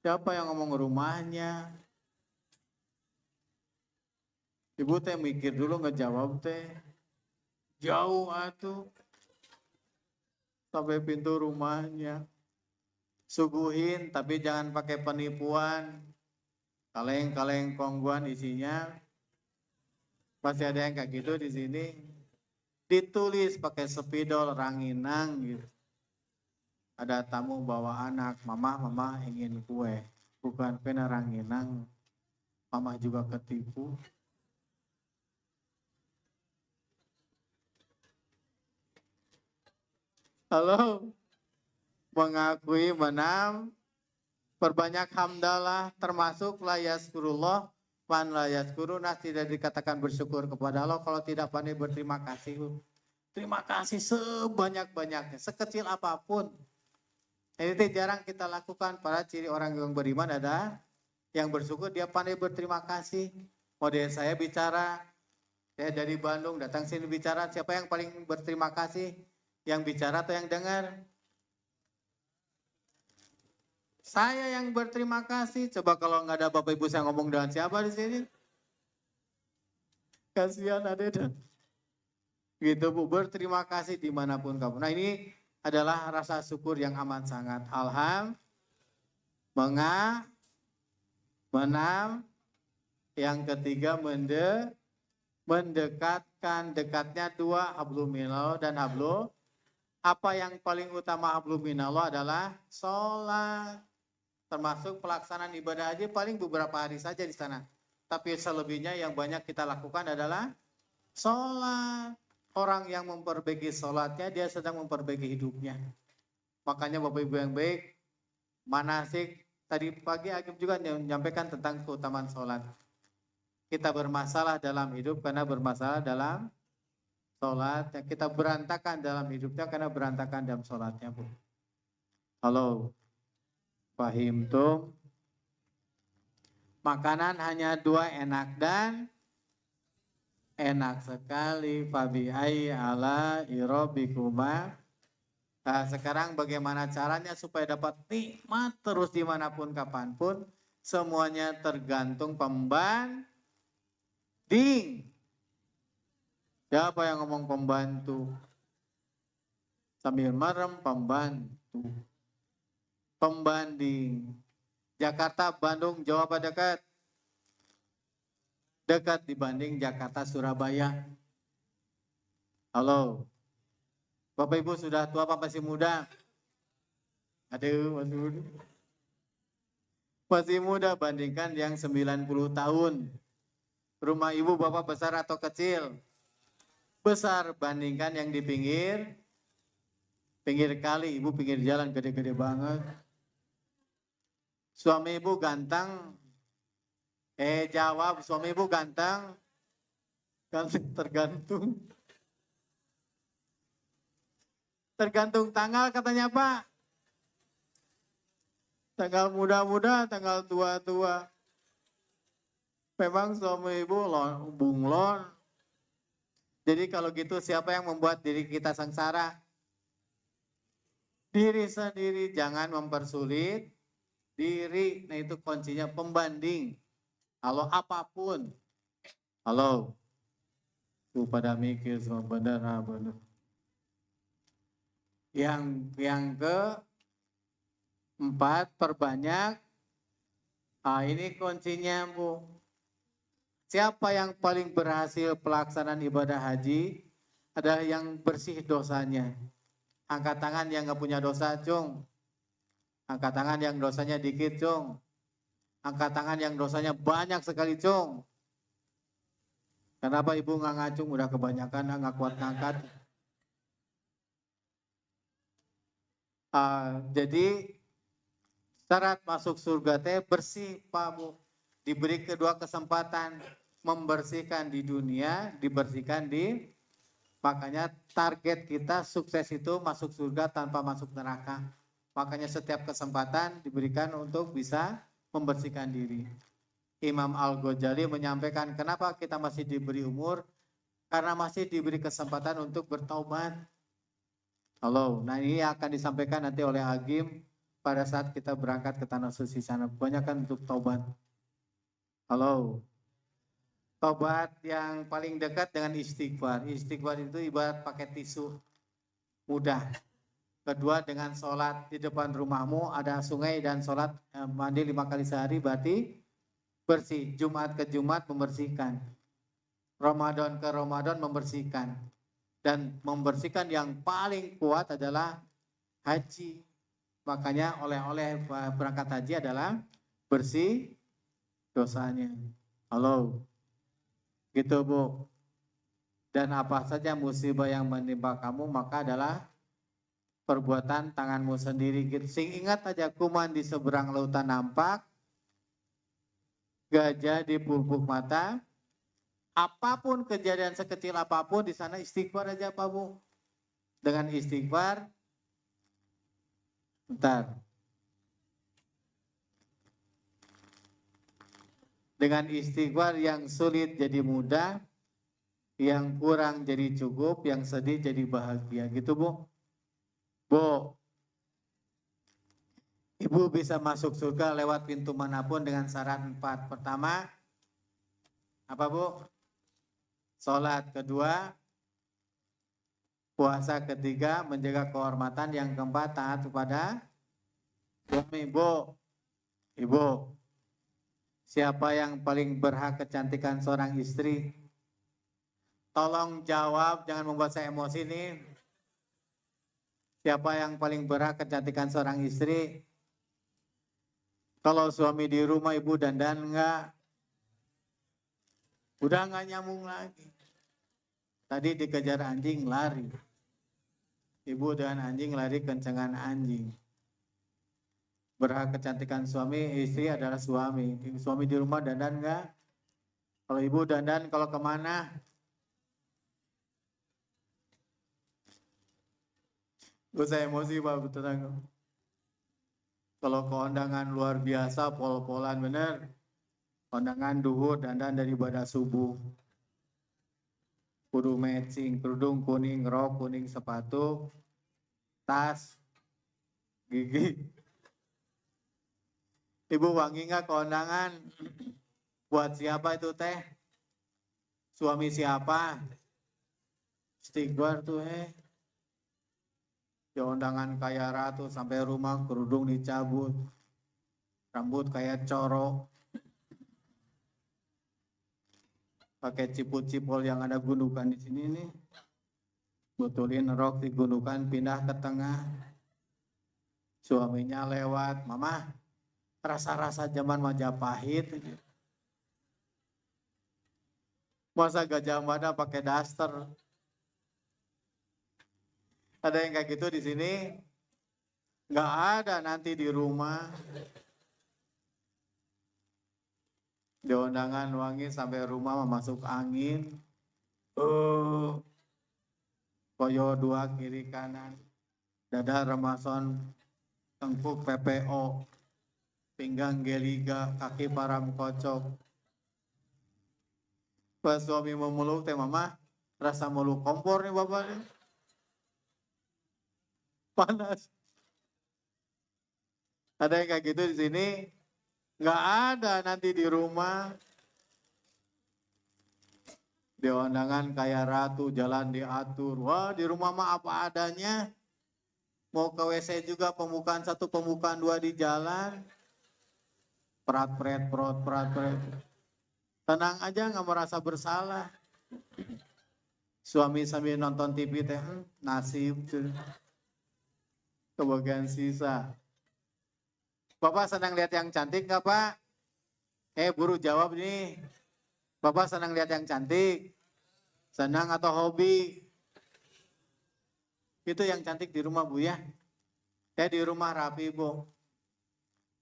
Siapa yang ngomong rumahnya? Ibu teh mikir dulu ngejawab teh. Jauh atuh. Sampai pintu rumahnya. Suguhin tapi jangan pakai penipuan. Kaleng-kaleng kongguan isinya. Pasti ada yang kayak gitu di sini. Ditulis pakai spidol ranginang gitu. Ada tamu bawa anak, mama ingin kue. Bukan pena ranginang. Mama juga ketipu. Halo, mengakui menang, perbanyak hamdalah, termasuk layaskurullah, man layaskurunah, tidak dikatakan bersyukur kepada Allah kalau tidak pandai berterima kasih. Terima kasih sebanyak-banyaknya, sekecil apapun. Ini jarang kita lakukan. Pada ciri orang yang beriman ada yang bersyukur, dia pandai berterima kasih. Model saya bicara, saya dari Bandung datang sini bicara, siapa yang paling berterima kasih? Yang bicara atau yang dengar? Saya yang berterima kasih. Coba kalau nggak ada Bapak Ibu saya ngomong dengan siapa di sini? Kasihan ada. Gitu Bu, berterima kasih dimanapun kamu. Nah ini adalah rasa syukur yang amat sangat. Menam. Yang ketiga mendekatkan. Dekatnya 2, hablum minallah dan hablum. Apa yang paling utama hablum minallah adalah sholat. Termasuk pelaksanaan ibadah haji paling beberapa hari saja di sana. Tapi selebihnya yang banyak kita lakukan adalah sholat. Orang yang memperbaiki sholatnya, dia sedang memperbaiki hidupnya. Makanya Bapak Ibu yang baik, manasik, tadi pagi Agim juga menyampaikan tentang keutamaan sholat. Kita bermasalah dalam hidup karena bermasalah dalam sholat. Kita berantakan dalam hidupnya karena berantakan dalam sholatnya Bu. Halo. Fahim tuh. Makanan hanya dua, enak dan enak sekali. Fabi'ai ala irobikuma. Nah, sekarang bagaimana caranya supaya dapat nikmat terus dimanapun kapanpun? Semuanya tergantung pembanding. Siapa yang ngomong pembantu? Sambil merem, pembantu. Pembanding. Jakarta, Bandung, Jawa apa dekat? Dekat dibanding Jakarta, Surabaya. Halo. Bapak Ibu sudah tua apa masih muda? Aduh, masih muda. Masih muda bandingkan yang 90 tahun. Rumah ibu bapak besar atau kecil? Besar bandingkan yang di pinggir kali, ibu pinggir jalan gede-gede banget. Suami ibu ganteng? Jawab, suami ibu ganteng? Kan tergantung. Tergantung tanggal katanya Pak. Tanggal muda-muda, tanggal tua-tua. Memang suami ibu bunglon. Jadi kalau gitu siapa yang membuat diri kita sengsara? Diri sendiri, jangan mempersulit diri. Nah itu kuncinya pembanding. Kalau apapun. Halo. Tuh pada mikir semua benar. Benar. Yang keempat, perbanyak. Ini kuncinya Bu. Siapa yang paling berhasil pelaksanaan ibadah haji? Adalah yang bersih dosanya. Angkat tangan yang gak punya dosa, Cung. Angkat tangan yang dosanya dikit, Cung. Angkat tangan yang dosanya banyak sekali, Cung. Kenapa ibu nggak ngacung? Udah kebanyakan, nggak kuat ngangkat. Jadi syarat masuk surga teh bersih, Pak Bu. Diberi kedua kesempatan membersihkan di dunia, dibersihkan di. Makanya target kita sukses itu masuk surga tanpa masuk neraka. Makanya setiap kesempatan diberikan untuk bisa membersihkan diri. Imam Al-Ghazali menyampaikan kenapa kita masih diberi umur? Karena masih diberi kesempatan untuk bertaubat. Halo, nah ini akan disampaikan nanti oleh Agim pada saat kita berangkat ke Tanah Suci sana. Kebanyakan untuk taubat. Halo. Taubat yang paling dekat dengan istighfar. Istighfar itu ibarat pakai tisu. Mudah. Kedua dengan sholat di depan rumahmu ada sungai dan sholat mandi 5 kali sehari berarti bersih. Jumat ke Jumat membersihkan. Ramadan ke Ramadan membersihkan. Dan membersihkan yang paling kuat adalah haji. Makanya oleh-oleh berangkat haji adalah bersih dosanya. Halo. Gitu Bu. Dan apa saja musibah yang menimpa kamu maka adalah perbuatan tanganmu sendiri. Sing ingat aja kuman di seberang lautan nampak, gajah di pupuk mata. Apapun kejadian sekecil apapun di sana istighfar aja Pak Bu. Dengan istighfar, bentar. Dengan istighfar yang sulit jadi mudah, yang kurang jadi cukup, yang sedih jadi bahagia. Gitu Bu. Bu, Ibu bisa masuk surga lewat pintu manapun dengan syarat 4. Pertama, apa Bu? Sholat. Kedua, puasa. Ketiga, menjaga kehormatan. Yang keempat, taat kepada suami. Ibu, siapa yang paling berhak kecantikan seorang istri? Tolong jawab, jangan membuat saya emosi nih. Siapa yang paling berhak kecantikan seorang istri? Kalau suami di rumah ibu dandan enggak? Udah enggak nyambung lagi. Tadi dikejar anjing lari. Ibu dan anjing lari kencengan anjing. Berhak kecantikan suami, istri adalah suami. Suami di rumah dandan enggak? Kalau ibu dandan kalau kemana? Gak usah emosi Pak, tenang. Kalau keundangan luar biasa, pol-polan bener. Kondangan duhur dandan daripada subuh. Kudu matching, kerudung kuning, rok kuning, sepatu, tas, gigi. Ibu wangi nggak kondangan? Buat siapa itu teh? Suami siapa? Istighfar tuh Ya undangan kaya ratu sampai rumah kerudung dicabut. Rambut kayak corok. Pakai ciput-cipol yang ada gundukan di sini nih. Betulin rok digundukan pindah ke tengah. Suaminya lewat, mama rasa-rasa zaman Majapahit. Masa Gajah Mada pakai daster? Ada yang kayak gitu di sini? Nggak ada nanti di rumah. Di undangan wangi sampai rumah masuk angin. Koyo dua kiri kanan. Dada remason tengkuk PPO. Pinggang geliga, kaki param kocok. Pas suami memeluk teh mama, rasa meluk kompor nih bapak nih. Panas. Ada yang kayak gitu di sini? Nggak ada nanti di rumah. Di undangan kayak ratu, jalan diatur. Wah di rumah mah apa adanya. Mau ke WC juga pembukaan 1, pembukaan 2 di jalan. Prat-pret, prat-pret. Tenang aja nggak merasa bersalah. Suami sambil nonton TV teh, nasib. Kebagian sisa. Bapak senang lihat yang cantik nggak Pak? Buru jawab nih. Bapak senang lihat yang cantik? Senang atau hobi? Itu yang cantik di rumah Bu ya. Di rumah rapi Bu.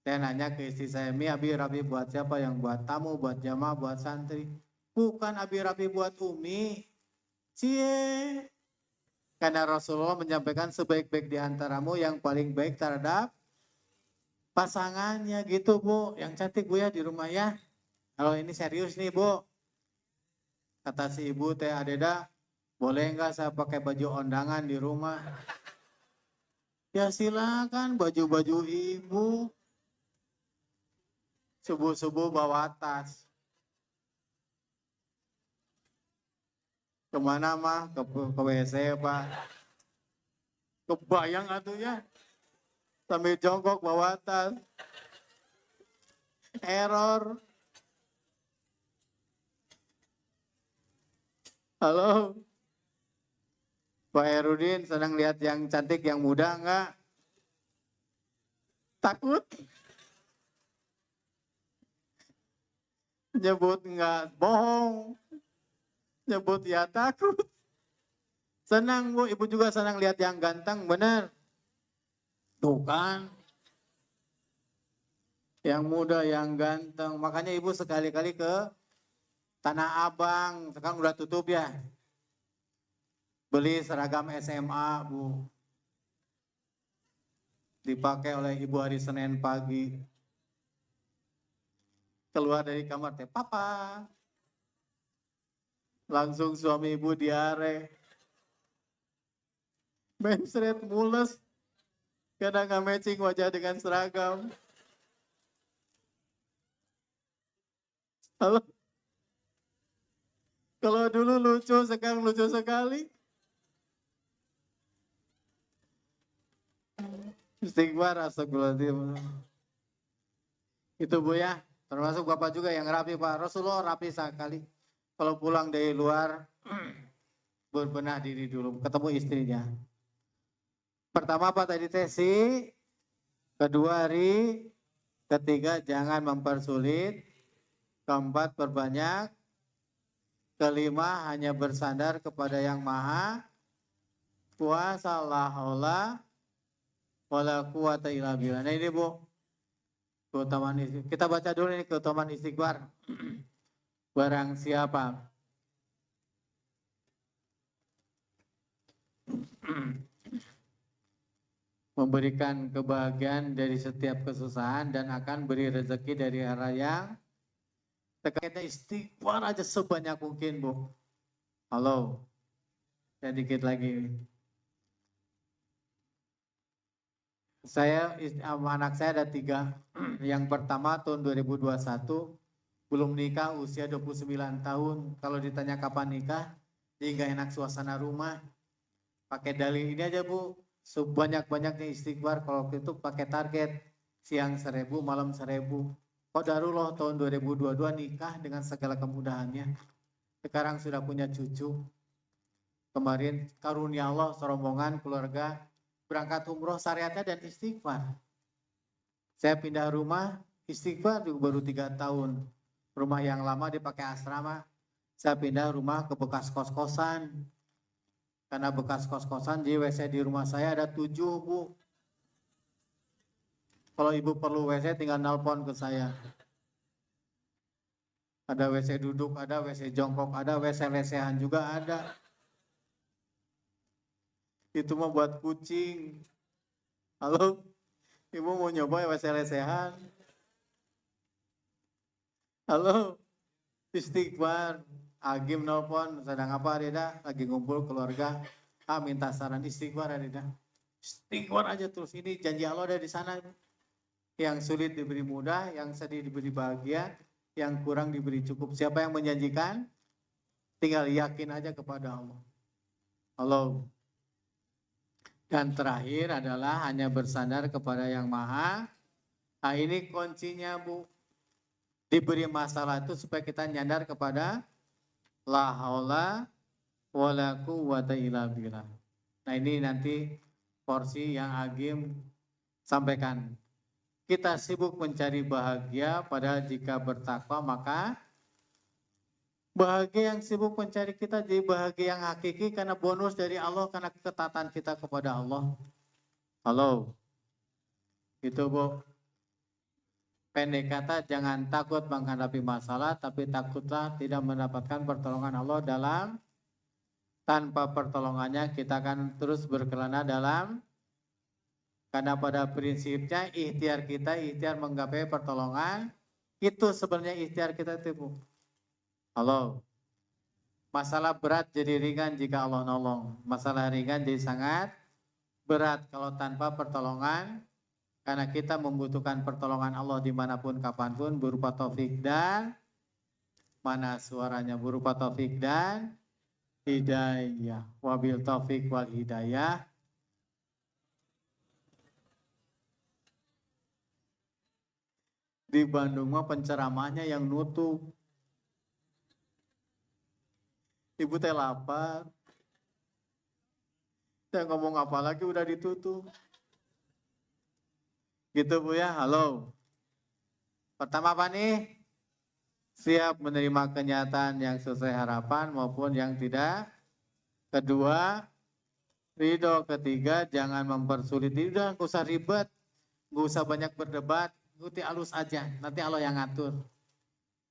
Saya nanya ke istri saya, Mi abi rapi buat siapa? Yang buat tamu, buat jamaah, buat santri. Bukan abi rapi buat Umi. Cie. Karena Rasulullah menyampaikan sebaik-baik di antaramu yang paling baik terhadap pasangannya gitu Bu. Yang cantik Bu ya di rumah ya. Kalau ini serius nih Bu. Kata si ibu teh Adeda, boleh nggak saya pakai baju undangan di rumah? Ya silakan baju-baju ibu. Subuh-subuh bawa tas. Kemana mah? Ke WC Pak. Kebayang atuh ya. Sambil jongkok bawa tas. Error. Halo. Pak Herudin senang lihat yang cantik, yang muda enggak? Takut? Nyebut enggak bohong. Nyebut ya takut. Senang Bu, ibu juga senang lihat yang ganteng, bener. Tuh kan. Yang muda, yang ganteng. Makanya ibu sekali-kali ke Tanah Abang. Sekarang udah tutup ya. Beli seragam SMA Bu. Dipakai oleh ibu hari Senin pagi. Keluar dari kamar teh, papa. Langsung suami ibu diare. Mencret mules. Kadang nggak matching wajah dengan seragam. Halo. Kalau dulu lucu, sekarang lucu sekali. Istighfar, astagfirullahaladzim. Itu Bu ya, termasuk Bapak juga yang rapi Pak. Rasulullah rapi sekali. Kalau pulang dari luar, berbenah diri dulu, ketemu istrinya. Pertama apa tadi tesi, kedua ri, ketiga jangan mempersulit, keempat perbanyak, kelima hanya bersandar kepada yang maha kuasa, la haula wala quwata illa billah. Nah ini Bu, keutamaan istighfar. Kita baca dulu ini keutamaan istighfar. Barang siapa memberikan kebahagiaan dari setiap kesusahan dan akan beri rezeki dari arah yang kita istighfar aja sebanyak mungkin, Bu. Halo, sedikit lagi. Anak saya ada 3. Yang pertama tahun 2021 belum nikah, usia 29 tahun. Kalau ditanya kapan nikah, dia nggak enak suasana rumah. Pakai dalih ini aja, Bu, sebanyak-banyaknya istighfar. Kalau itu pakai target siang 1000, malam 1000. Qadarullah tahun 2022 nikah dengan segala kemudahannya. Sekarang sudah punya cucu. Kemarin karunia Allah serombongan keluarga berangkat umroh, syariatnya dan istighfar. Saya pindah rumah, istighfar juga baru 3 tahun. Rumah yang lama dipakai asrama. Saya pindah rumah ke bekas kos-kosan. Karena bekas kos-kosan, jadi WC di rumah saya ada 7, Bu. Kalau Ibu perlu WC tinggal nelpon ke saya. Ada WC duduk, ada WC jongkok, ada WC lesehan juga ada. Itu mah buat kucing. Halo, Ibu mau nyoba WC lesehan? Halo, istighfar. Agim nelpon, sedang apa Rida? Lagi ngumpul keluarga. Minta saran istighfar Rida. Istighfar aja terus, ini janji Allah ada di sana. Yang sulit diberi mudah, yang sedih diberi bahagia, yang kurang diberi cukup. Siapa yang menjanjikan? Tinggal yakin aja kepada Allah. Halo. Dan terakhir adalah hanya bersandar kepada Yang Maha. Nah, ini kuncinya, Bu. Diberi masalah itu supaya kita nyadar kepada la haula wala quwwata illa billah. Nah, ini nanti porsi yang Agim sampaikan. Kita sibuk mencari bahagia, padahal jika bertakwa maka bahagia yang sibuk mencari kita jadi bahagia yang hakiki karena bonus dari Allah, karena ketaatan kita kepada Allah. Halo, itu, Bu. Pendek kata, jangan takut menghadapi masalah, tapi takutlah tidak mendapatkan pertolongan Allah dalam. Tanpa pertolongannya kita akan terus berkelana dalam. Karena pada prinsipnya ikhtiar kita, ikhtiar menggapai pertolongan, itu sebenarnya ikhtiar kita itu, Bu. Halo. Masalah berat jadi ringan jika Allah nolong. Masalah ringan jadi sangat berat kalau tanpa pertolongan. Karena kita membutuhkan pertolongan Allah dimanapun, kapanpun, berupa taufik dan, mana suaranya, berupa taufik dan hidayah. Wabil taufik wal hidayah. Di Bandung mah penceramahnya yang nutup. Ibu teh lapar. Saya ngomong apa lagi udah ditutup. Gitu, Bu, ya. Halo. Pertama apa nih? Siap menerima kenyataan yang sesuai harapan maupun yang tidak. Kedua, ridho. Ketiga, jangan mempersulit diri, udah gak usah ribet, gak usah banyak berdebat, ikuti alus aja, nanti Allah yang ngatur.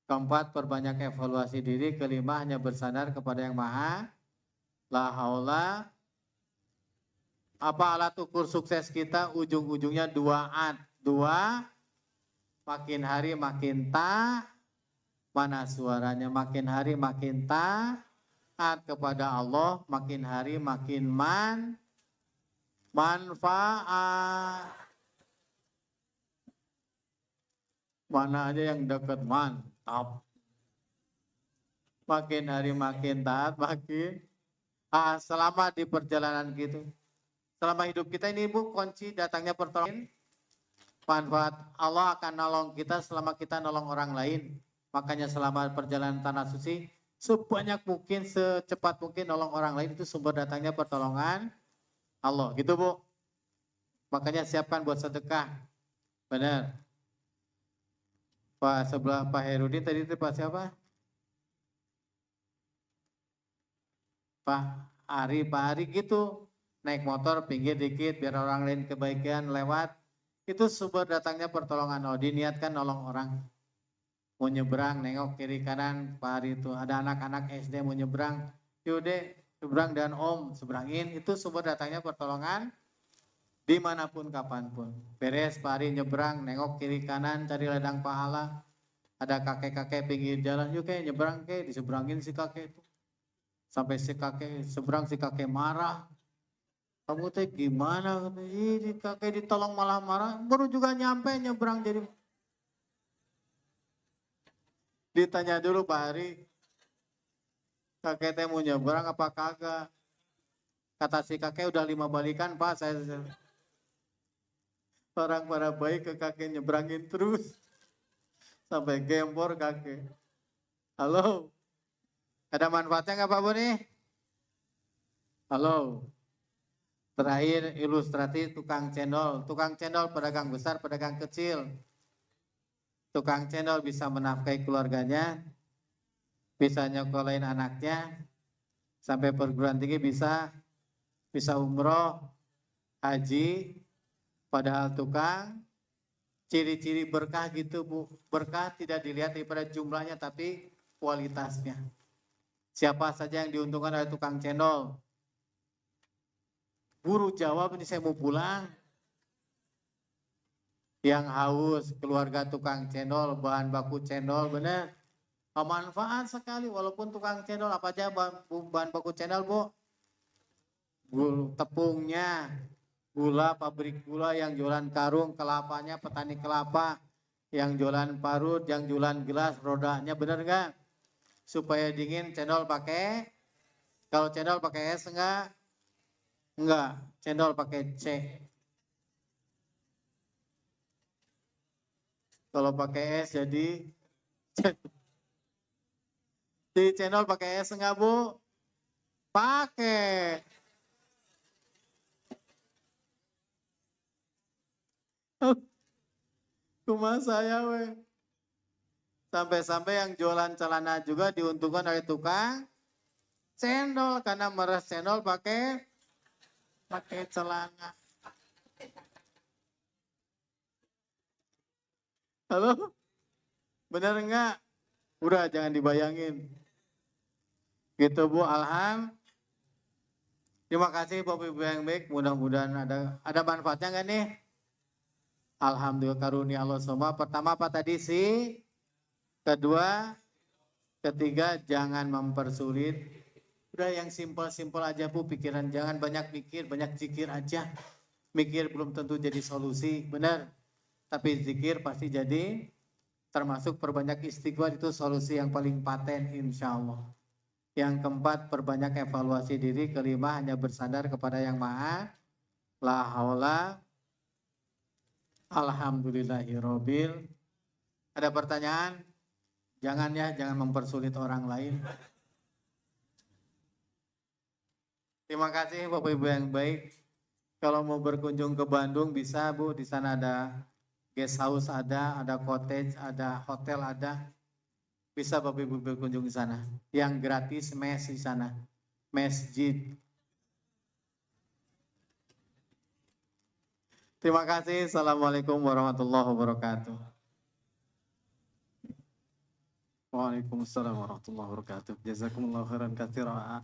Keempat, perbanyak evaluasi diri. Kelima, hanya bersandar kepada Yang Maha. La haula. Apa alat ukur sukses kita? Ujung-ujungnya 2 2, makin hari makin mana suaranya, makin hari makin taat kepada Allah, makin hari makin manfaat. Mana aja yang dekat, mantap. Makin hari makin taat, makin selama di perjalanan gitu. Selama hidup kita ini, Bu, kunci datangnya pertolongan. Manfaat Allah akan nolong kita selama kita nolong orang lain. Makanya selama perjalanan tanah suci, sebanyak mungkin, secepat mungkin nolong orang lain, itu sumber datangnya pertolongan Allah. Gitu, Bu. Makanya siapkan buat sedekah. Benar. Pak sebelah Pak Herudin tadi itu Pak siapa? Pak Ari gitu. Naik motor pinggir dikit biar orang lain kebaikan lewat. Itu sumber datangnya pertolongan Allah. Diniatkan nolong orang. Mau nyebrang, nengok kiri kanan, Pak Ari itu ada anak-anak SD mau nyebrang. Yaudah, seberang dan Om, seberangin. Itu sumber datangnya pertolongan Dimanapun, kapanpun. Beres, pari nyebrang, nengok kiri kanan, cari ladang pahala. Ada kakek-kakek pinggir jalan, yuk kayak nyebrang kayak, diseberangin si kakek itu. Sampai si kakek seberang, si kakek marah. Kamu teh gimana? Ini kakek ditolong malah marah. Baru juga nyampe nyebrang jadi. Ditanya dulu Pak Hari, kakek teh mau nyebrang apa kagak? Kata si kakek udah 5 balikan Pak, saya orang pada baik ke kakek nyebrangin terus. Sampai gempor kakek. Halo, ada manfaatnya nggak Pak Boni? Halo. Terakhir ilustrasi tukang cendol. Tukang cendol pedagang besar, pedagang kecil. Tukang cendol bisa menafkahi keluarganya, bisa nyokolain anaknya, sampai perguruan tinggi bisa umroh, haji, padahal tukang, ciri-ciri berkah gitu Bu. Berkah tidak dilihat daripada jumlahnya tapi kualitasnya. Siapa saja yang diuntungkan oleh tukang cendol? Buru jawab, ini saya mau pulang. Yang haus, keluarga tukang cendol, bahan baku cendol, bener. Manfaat sekali, walaupun tukang cendol, apa aja bahan baku cendol Bu? Tepungnya, gula, pabrik gula, yang jualan karung, kelapanya, petani kelapa, yang jualan parut, yang jualan gelas, rodanya, bener nggak? Supaya dingin, cendol pakai, kalau cendol pakai es enggak? Enggak, cendol pakai C. Kalau pakai es jadi di cendol pakai es enggak Bu? Pakai. Cuma saya weh. Sampai-sampai yang jualan celana juga diuntungkan oleh tukang cendol karena meres cendol pakai celana. Halo? Bener enggak? Udah jangan dibayangin. Gitu Bu, terima kasih Bapak Ibu yang baik, mudah-mudahan ada manfaatnya enggak nih? Alhamdulillah karunia Allah semua. Pertama apa tadi sih? Kedua, ketiga jangan mempersulit. Udah yang simpel-simpel aja Bu, pikiran jangan banyak mikir, banyak zikir aja. Mikir belum tentu jadi solusi, benar. Tapi zikir pasti jadi, termasuk perbanyak istighfar itu solusi yang paling paten insya Allah. Yang keempat, perbanyak evaluasi diri. Kelima, hanya bersandar kepada yang maha. La haula. Alhamdulillahirobbil. Ada pertanyaan? Jangan ya, jangan mempersulit orang lain. Terima kasih Bapak Ibu yang baik. Kalau mau berkunjung ke Bandung bisa Bu, di sana ada guest house ada cottage, ada hotel ada. Bisa Bapak Ibu berkunjung di sana. Yang gratis mes di sana. Masjid. Terima kasih. Assalamualaikum warahmatullahi wabarakatuh. Waalaikumsalam warahmatullahi wabarakatuh. Jazakumullah khairan katsira.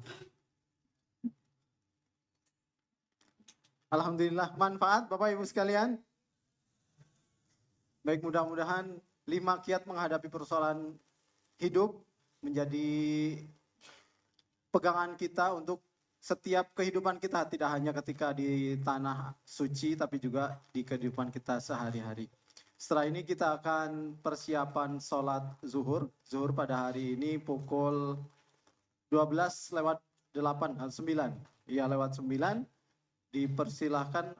Alhamdulillah manfaat Bapak Ibu sekalian. Baik, mudah-mudahan 5 kiat menghadapi persoalan hidup menjadi pegangan kita untuk setiap kehidupan kita, tidak hanya ketika di tanah suci tapi juga di kehidupan kita sehari-hari. Setelah ini kita akan persiapan sholat zuhur. Zuhur pada hari ini pukul 12 lewat 8, 9. Ya lewat 9. Dipersilahkan